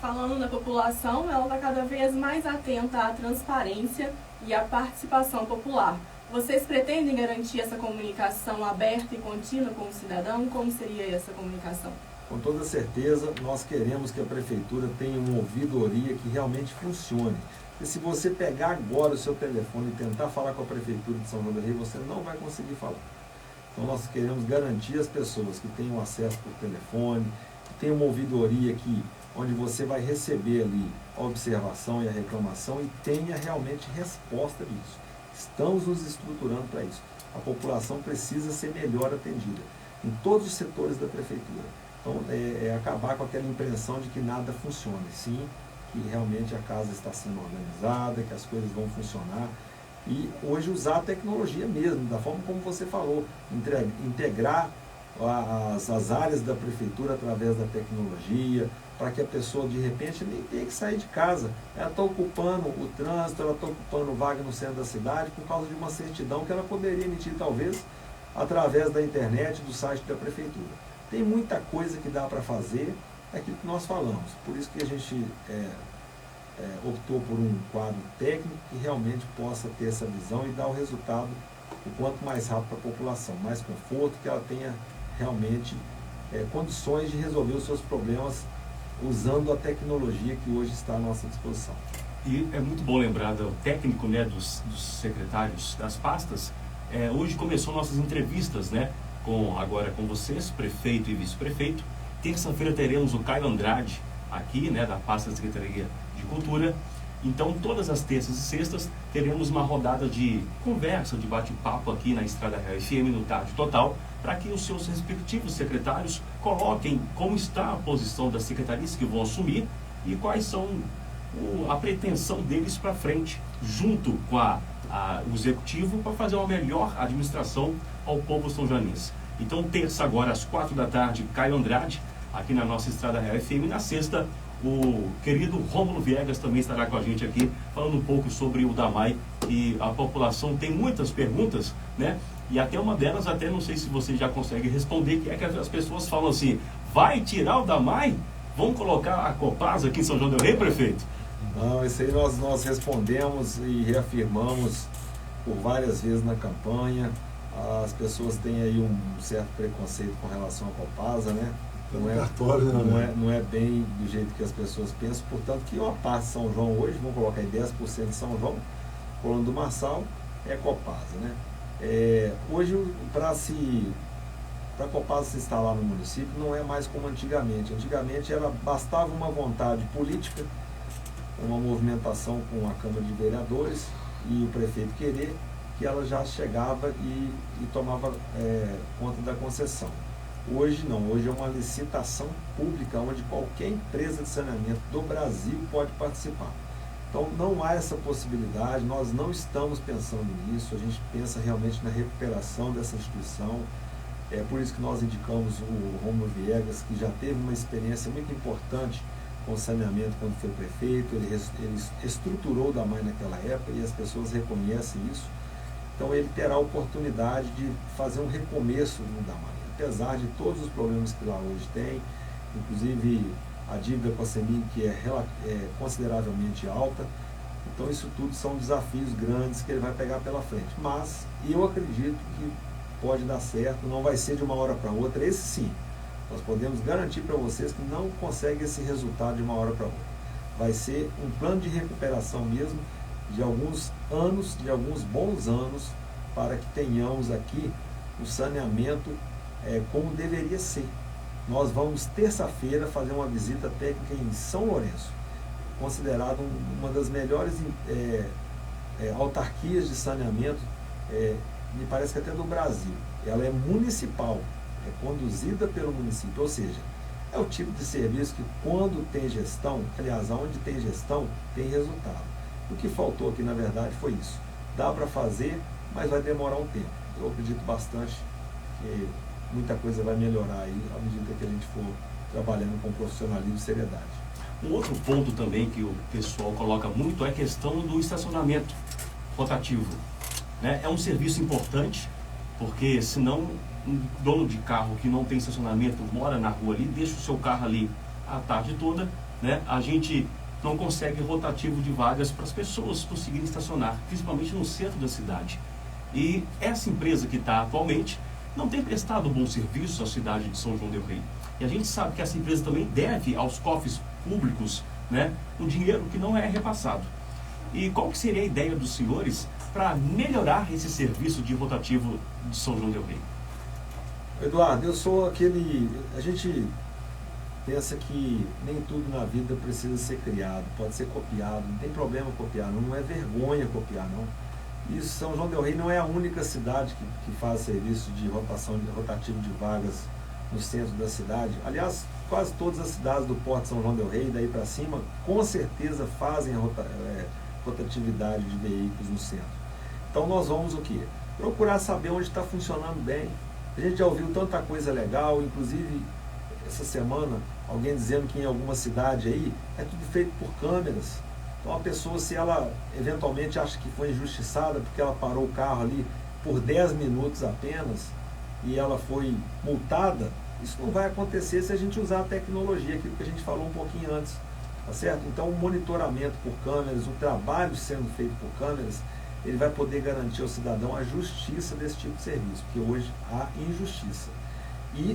Falando da população, ela está cada vez mais atenta à transparência e à participação popular. Vocês pretendem garantir essa comunicação aberta e contínua com o cidadão? Como seria essa comunicação? Com toda certeza, nós queremos que a Prefeitura tenha uma ouvidoria que realmente funcione. E se você pegar agora o seu telefone e tentar falar com a Prefeitura de São João del Rei, você não vai conseguir falar. Então nós queremos garantir às pessoas que tenham acesso por telefone, que tenham uma ouvidoria onde você vai receber ali a observação e a reclamação e tenha realmente resposta disso. Estamos nos estruturando para isso. A população precisa ser melhor atendida em todos os setores da Prefeitura. Então, acabar com aquela impressão de que nada funciona. Sim, que realmente a casa está sendo organizada, que as coisas vão funcionar. E hoje usar a tecnologia mesmo, da forma como você falou, integrar as áreas da Prefeitura através da tecnologia, para que a pessoa, de repente, nem tenha que sair de casa. Ela está ocupando o trânsito, ela está ocupando vaga no centro da cidade por causa de uma certidão que ela poderia emitir, talvez, através da internet, do site da Prefeitura. Tem muita coisa que dá para fazer, é aquilo que nós falamos. Por isso que a gente optou por um quadro técnico que realmente possa ter essa visão e dar o resultado o quanto mais rápido para a população, mais conforto, que ela tenha realmente condições de resolver os seus problemas usando a tecnologia que hoje está à nossa disposição. E é muito bom lembrar do técnico, né, dos secretários das pastas. Hoje começou nossas entrevistas, né, agora com vocês, prefeito e vice-prefeito. Terça-feira teremos o Caio Andrade aqui, né, da pasta da Secretaria de Cultura. Então, todas as terças e sextas teremos uma rodada de conversa, de bate-papo aqui na Estrada Real FM no Tarde Total, para que os seus respectivos secretários coloquem como está a posição das secretarias que vão assumir e quais são a pretensão deles para frente, junto com o Executivo, para fazer uma melhor administração ao povo são-joanense. Então, terça agora às 4 da tarde, Caio Andrade, aqui na nossa Estrada Real FM. Na sexta, o querido Rômulo Viegas também estará com a gente aqui, falando um pouco sobre o DAMAI, e a população tem muitas perguntas, né? E até uma delas, até não sei se você já consegue responder, que é que as pessoas falam assim: vai tirar o DAMAI? Vamos colocar a Copasa aqui em São João del Rei, prefeito? Não, isso aí nós respondemos e reafirmamos por várias vezes na campanha. As pessoas têm aí um certo preconceito com relação à Copasa, né? Não é bem do jeito que as pessoas pensam, portanto que uma parte de São João hoje, vamos colocar aí 10% de São João, Colônia do Marçal, é Copasa, né? Hoje, para a Copasa se instalar no município, não é mais como antigamente. Antigamente bastava uma vontade política, uma movimentação com a Câmara de Vereadores e o prefeito querer, que ela já chegava e tomava conta da concessão. Hoje não, hoje é uma licitação pública, onde qualquer empresa de saneamento do Brasil pode participar. Então não há essa possibilidade, nós não estamos pensando nisso, a gente pensa realmente na recuperação dessa instituição. É por isso que nós indicamos o Rômulo Viegas, que já teve uma experiência muito importante com saneamento quando foi prefeito, ele estruturou o DAMAI naquela época e as pessoas reconhecem isso. Então ele terá a oportunidade de fazer um recomeço no DAMAI, apesar de todos os problemas que lá hoje tem, inclusive a dívida com a CEMIG, que é consideravelmente alta. Então isso tudo são desafios grandes que ele vai pegar pela frente. Mas eu acredito que pode dar certo, não vai ser de uma hora para outra, esse sim. Nós podemos garantir para vocês que não consegue esse resultado de uma hora para outra. Vai ser um plano de recuperação mesmo, de alguns anos, de alguns bons anos, para que tenhamos aqui o saneamento como deveria ser. Nós vamos terça-feira fazer uma visita técnica em São Lourenço, considerado uma das melhores autarquias de saneamento, me parece que até do Brasil. Ela é municipal, é conduzida pelo município, ou seja, é o tipo de serviço que quando tem gestão, aliás, onde tem gestão, tem resultado. O que faltou aqui, na verdade, foi isso. Dá para fazer, mas vai demorar um tempo. Eu acredito bastante que muita coisa vai melhorar aí à medida que a gente for trabalhando com profissionalismo e seriedade. Um outro ponto também que o pessoal coloca muito é a questão do estacionamento rotativo. Né? É um serviço importante, porque senão um dono de carro que não tem estacionamento, mora na rua ali, deixa o seu carro ali a tarde toda, né? A gente não consegue rotativo de vagas para as pessoas conseguirem estacionar, principalmente no centro da cidade. E essa empresa que está atualmente não tem prestado bom serviço à cidade de São João del Rei. E a gente sabe que essa empresa também deve aos cofres públicos, né, um dinheiro que não é repassado. E qual que seria a ideia dos senhores para melhorar esse serviço de rotativo de São João del Rei? Eduardo, eu sou aquele... A gente pensa que nem tudo na vida precisa ser criado, pode ser copiado, não tem problema copiar, não é vergonha copiar, não. E São João del Rei não é a única cidade que faz serviço de rotativo de vagas no centro da cidade. Aliás, quase todas as cidades do Porto de São João del Rei, daí para cima, com certeza fazem a rotatividade de veículos no centro. Então nós vamos o quê? Procurar saber onde está funcionando bem. A gente já ouviu tanta coisa legal, inclusive essa semana, alguém dizendo que em alguma cidade aí é tudo feito por câmeras. Então a pessoa, se ela eventualmente acha que foi injustiçada porque ela parou o carro ali por 10 minutos apenas e ela foi multada, isso não vai acontecer se a gente usar a tecnologia, aquilo que a gente falou um pouquinho antes, tá certo? Então o monitoramento por câmeras, o trabalho sendo feito por câmeras, ele vai poder garantir ao cidadão a justiça desse tipo de serviço, porque hoje há injustiça.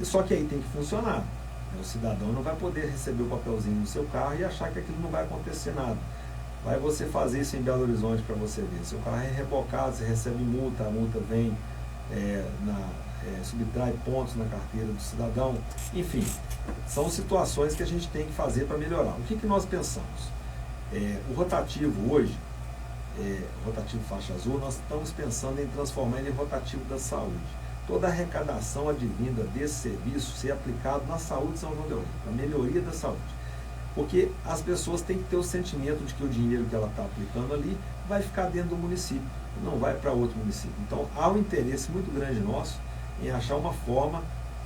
Só que aí tem que funcionar, né? O cidadão não vai poder receber o papelzinho no seu carro e achar que aquilo não vai acontecer nada. Vai você fazer isso em Belo Horizonte para você ver. Seu carro é rebocado, você recebe multa, a multa vem, subtrai pontos na carteira do cidadão. Enfim, são situações que a gente tem que fazer para melhorar. O que nós pensamos? O rotativo hoje, rotativo faixa azul, nós estamos pensando em transformar ele em rotativo da saúde. Toda a arrecadação advinda desse serviço ser aplicado na saúde de São João del Rei, na melhoria da saúde. Porque as pessoas têm que ter o sentimento de que o dinheiro que ela está aplicando ali vai ficar dentro do município, não vai para outro município. Então há um interesse muito grande nosso em achar uma forma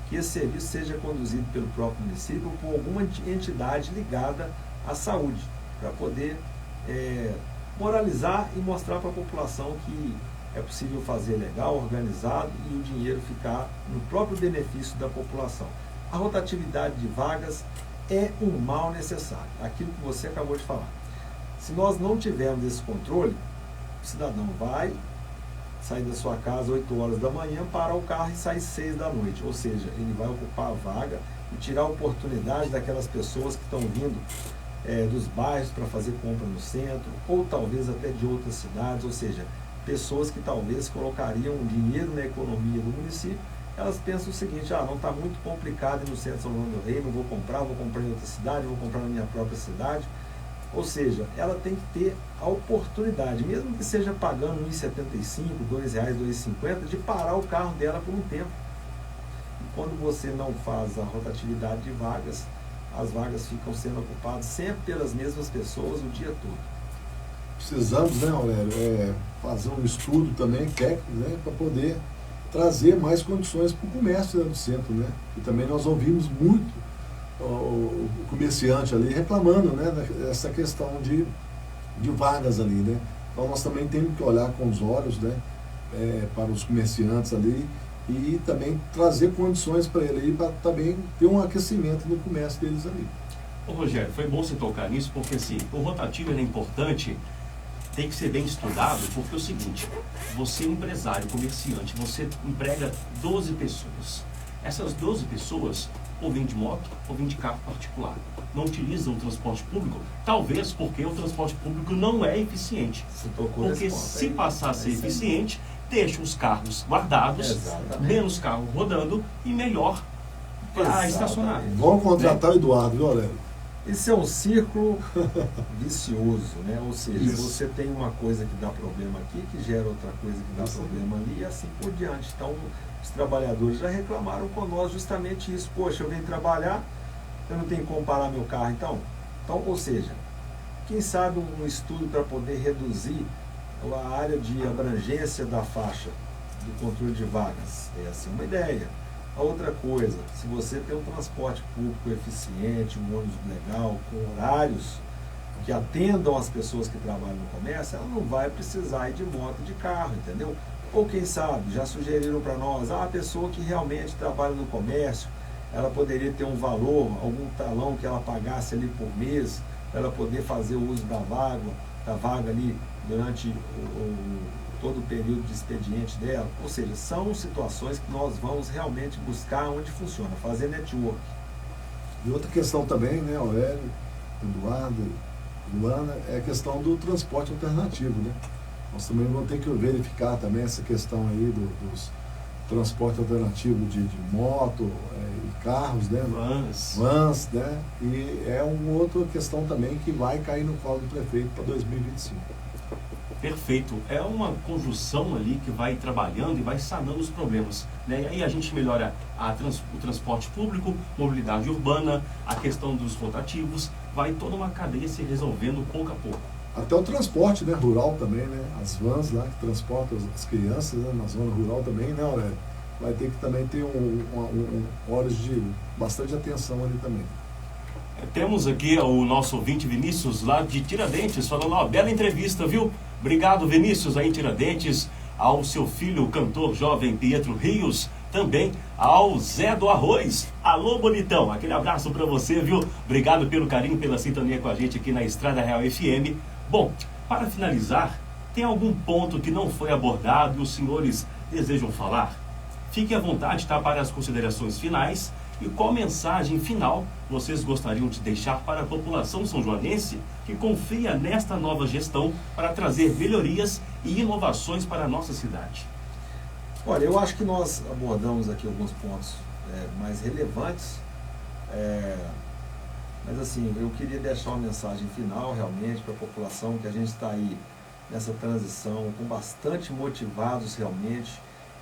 que esse serviço seja conduzido pelo próprio município ou por alguma entidade ligada à saúde, para poder moralizar e mostrar para a população que é possível fazer legal, organizado e o dinheiro ficar no próprio benefício da população. A rotatividade de vagas é um mal necessário, aquilo que você acabou de falar. Se nós não tivermos esse controle, o cidadão vai sair da sua casa 8 horas da manhã, parar o carro e sair 6 da noite, ou seja, ele vai ocupar a vaga e tirar a oportunidade daquelas pessoas que estão vindo dos bairros para fazer compra no centro, ou talvez até de outras cidades, ou seja, pessoas que talvez colocariam dinheiro na economia do município, elas pensam o seguinte: não está muito complicado ir no centro de São João del Rei, não vou comprar em outra cidade, vou comprar na minha própria cidade. Ou seja, ela tem que ter a oportunidade, mesmo que seja pagando R$ 1,75, R$ 2,00, R$ 2,50, de parar o carro dela por um tempo. E quando você não faz a rotatividade de vagas, as vagas ficam sendo ocupadas sempre pelas mesmas pessoas o dia todo. Precisamos, né, Aurélio, fazer um estudo também técnico, né, para poder trazer mais condições para o comércio, né, do centro, né? E também nós ouvimos muito o comerciante ali reclamando, né, dessa questão de vagas ali, né? Então nós também temos que olhar com os olhos, né, para os comerciantes ali e também trazer condições para ele aí, para também ter um aquecimento no comércio deles ali. Ô Rogério, foi bom você tocar nisso, porque assim, o rotativo é importante, tem que ser bem estudado, porque é o seguinte: você é empresário, comerciante, você emprega 12 pessoas. Essas 12 pessoas ou vêm de moto ou vêm de carro particular. Não utilizam o transporte público, talvez porque o transporte público não é eficiente. Porque se passar a ser eficiente, deixa os carros guardados, menos carro rodando e melhor para estacionar. Vamos contratar o Eduardo, viu, Aurélio? Isso é um círculo vicioso, né? Ou seja, Isso. você tem uma coisa que dá problema aqui, que gera outra coisa que dá problema ali, e assim por diante. Então, os trabalhadores já reclamaram com nós justamente isso. Poxa, eu venho trabalhar, eu não tenho como parar meu carro, então, ou seja, quem sabe um estudo para poder reduzir a área de abrangência da faixa do controle de vagas. Essa é uma ideia. A outra coisa, se você tem um transporte público eficiente, um ônibus legal, com horários que atendam as pessoas que trabalham no comércio, ela não vai precisar ir de moto, de carro, entendeu? Ou quem sabe, já sugeriram para nós, a pessoa que realmente trabalha no comércio, ela poderia ter um valor, algum talão que ela pagasse ali por mês, para ela poder fazer o uso da vaga ali durante todo o período de expediente dela. Ou seja, são situações que nós vamos realmente buscar onde funciona, fazer network. E outra questão também, né, Aurélio, Eduardo, Luana, é a questão do transporte alternativo, né? Nós também vamos ter que verificar também essa questão aí dos transporte alternativo de moto e carros, né? Vans, né? E é uma outra questão também que vai cair no colo do prefeito para 2025. Perfeito. É uma conjunção ali que vai trabalhando e vai sanando os problemas, né? E aí a gente melhora o transporte público, mobilidade urbana, a questão dos rotativos, vai toda uma cadeia se resolvendo pouco a pouco. Até o transporte, né, rural também, né? As vans lá que transportam as crianças, né, na zona rural também, né, Aurélio? Vai ter que também ter horas de bastante atenção ali também. Temos aqui o nosso ouvinte Vinícius, lá de Tiradentes, falando, ó, bela entrevista, viu? Obrigado, Vinícius, aí em Tiradentes, ao seu filho, o cantor jovem Pietro Rios, também ao Zé do Arroz. Alô, bonitão, aquele abraço para você, viu? Obrigado pelo carinho, pela sintonia com a gente aqui na Estrada Real FM. Bom, para finalizar, tem algum ponto que não foi abordado e os senhores desejam falar? Fique à vontade, tá, para as considerações finais. E qual mensagem final vocês gostariam de deixar para a população são-joanense que confia nesta nova gestão para trazer melhorias e inovações para a nossa cidade? Olha, eu acho que nós abordamos aqui alguns pontos mais relevantes, mas assim, eu queria deixar uma mensagem final realmente para a população, que a gente está aí nessa transição com bastante motivados realmente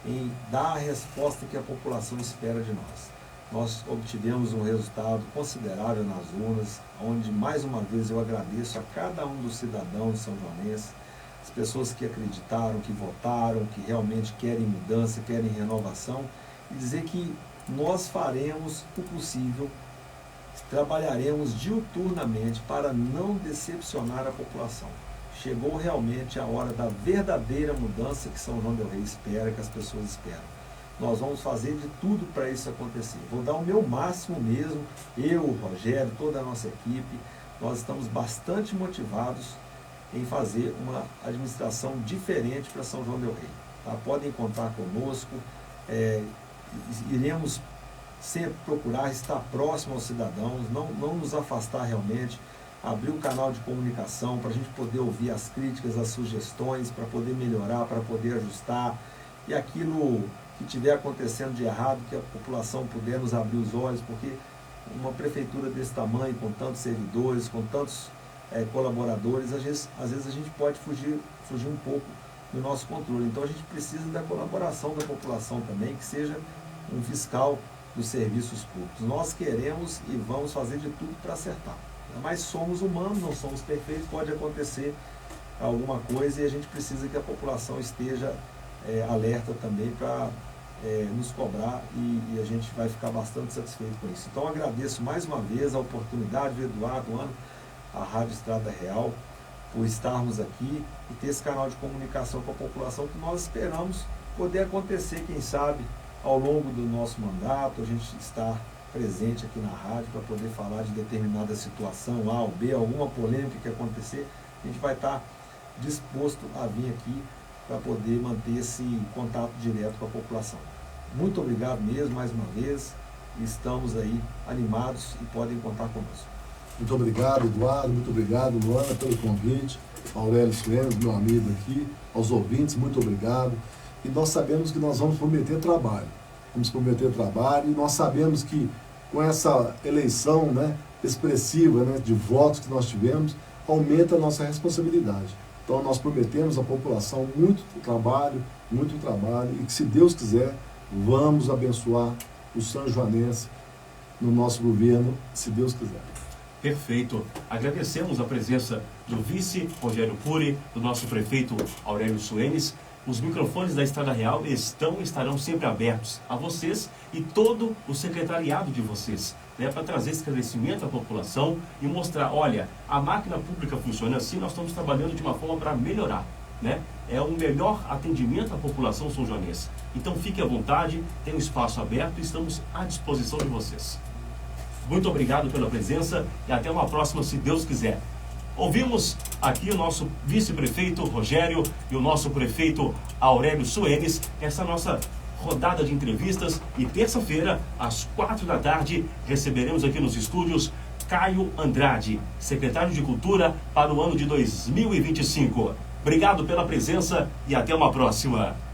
em dar a resposta que a população espera de nós. Nós obtivemos um resultado considerável nas urnas, onde mais uma vez eu agradeço a cada um dos cidadãos são-joanenses, as pessoas que acreditaram, que votaram, que realmente querem mudança, querem renovação, e dizer que nós faremos o possível, trabalharemos diuturnamente para não decepcionar a população. Chegou realmente a hora da verdadeira mudança que São João del Rei espera, que as pessoas esperam. Nós vamos fazer de tudo para isso acontecer. Vou dar o meu máximo mesmo, eu, o Rogério, toda a nossa equipe, nós estamos bastante motivados em fazer uma administração diferente para São João del Rei. Tá? Podem contar conosco, iremos sempre procurar estar próximo aos cidadãos, não nos afastar realmente. abrir o canal de comunicação para a gente poder ouvir as críticas, as sugestões, para poder melhorar, para poder ajustar, e aquilo que estiver acontecendo de errado, que a população puder nos abrir os olhos, porque uma prefeitura desse tamanho, com tantos servidores, com tantos colaboradores, às vezes a gente pode fugir um pouco do nosso controle. Então a gente precisa da colaboração da população também, que seja um fiscal dos serviços públicos. Nós queremos e vamos fazer de tudo para acertar. Mas somos humanos, não somos perfeitos, pode acontecer alguma coisa e a gente precisa que a população esteja alerta também para nos cobrar e a gente vai ficar bastante satisfeito com isso. Então agradeço mais uma vez a oportunidade do Eduardo, Ana, a Rádio Estrada Real, por estarmos aqui e ter esse canal de comunicação com a população que nós esperamos poder acontecer, quem sabe, ao longo do nosso mandato, a gente estar presente aqui na rádio para poder falar de determinada situação, A ou B, alguma polêmica que acontecer, a gente vai estar disposto a vir aqui para poder manter esse contato direto com a população. Muito obrigado mesmo, mais uma vez, estamos aí animados e podem contar conosco. Muito obrigado, Eduardo, muito obrigado, Luana, pelo convite, Aurélio Suenes, meu amigo aqui, aos ouvintes, muito obrigado. E nós sabemos que nós vamos prometer trabalho, e nós sabemos que com essa eleição, né, expressiva, né, de votos que nós tivemos, aumenta a nossa responsabilidade. Então nós prometemos à população muito trabalho, e que, se Deus quiser, vamos abençoar o São Joanense no nosso governo, se Deus quiser. Perfeito. Agradecemos a presença do vice Rogério Cury, do nosso prefeito Aurélio Suenes. Os microfones da Estrada Real estarão sempre abertos a vocês e todo o secretariado de vocês, né, para trazer esclarecimento à população e mostrar, olha, a máquina pública funciona assim, nós estamos trabalhando de uma forma para melhorar, né? É o melhor atendimento à população são-joanense. Então fique à vontade, tem um espaço aberto e estamos à disposição de vocês. Muito obrigado pela presença e até uma próxima, se Deus quiser. Ouvimos aqui o nosso vice-prefeito Rogério e o nosso prefeito Aurélio Suenes, essa nossa rodada de entrevistas, e terça-feira, às 4 da tarde, receberemos aqui nos estúdios Caio Andrade, secretário de Cultura para o ano de 2025. Obrigado pela presença e até uma próxima.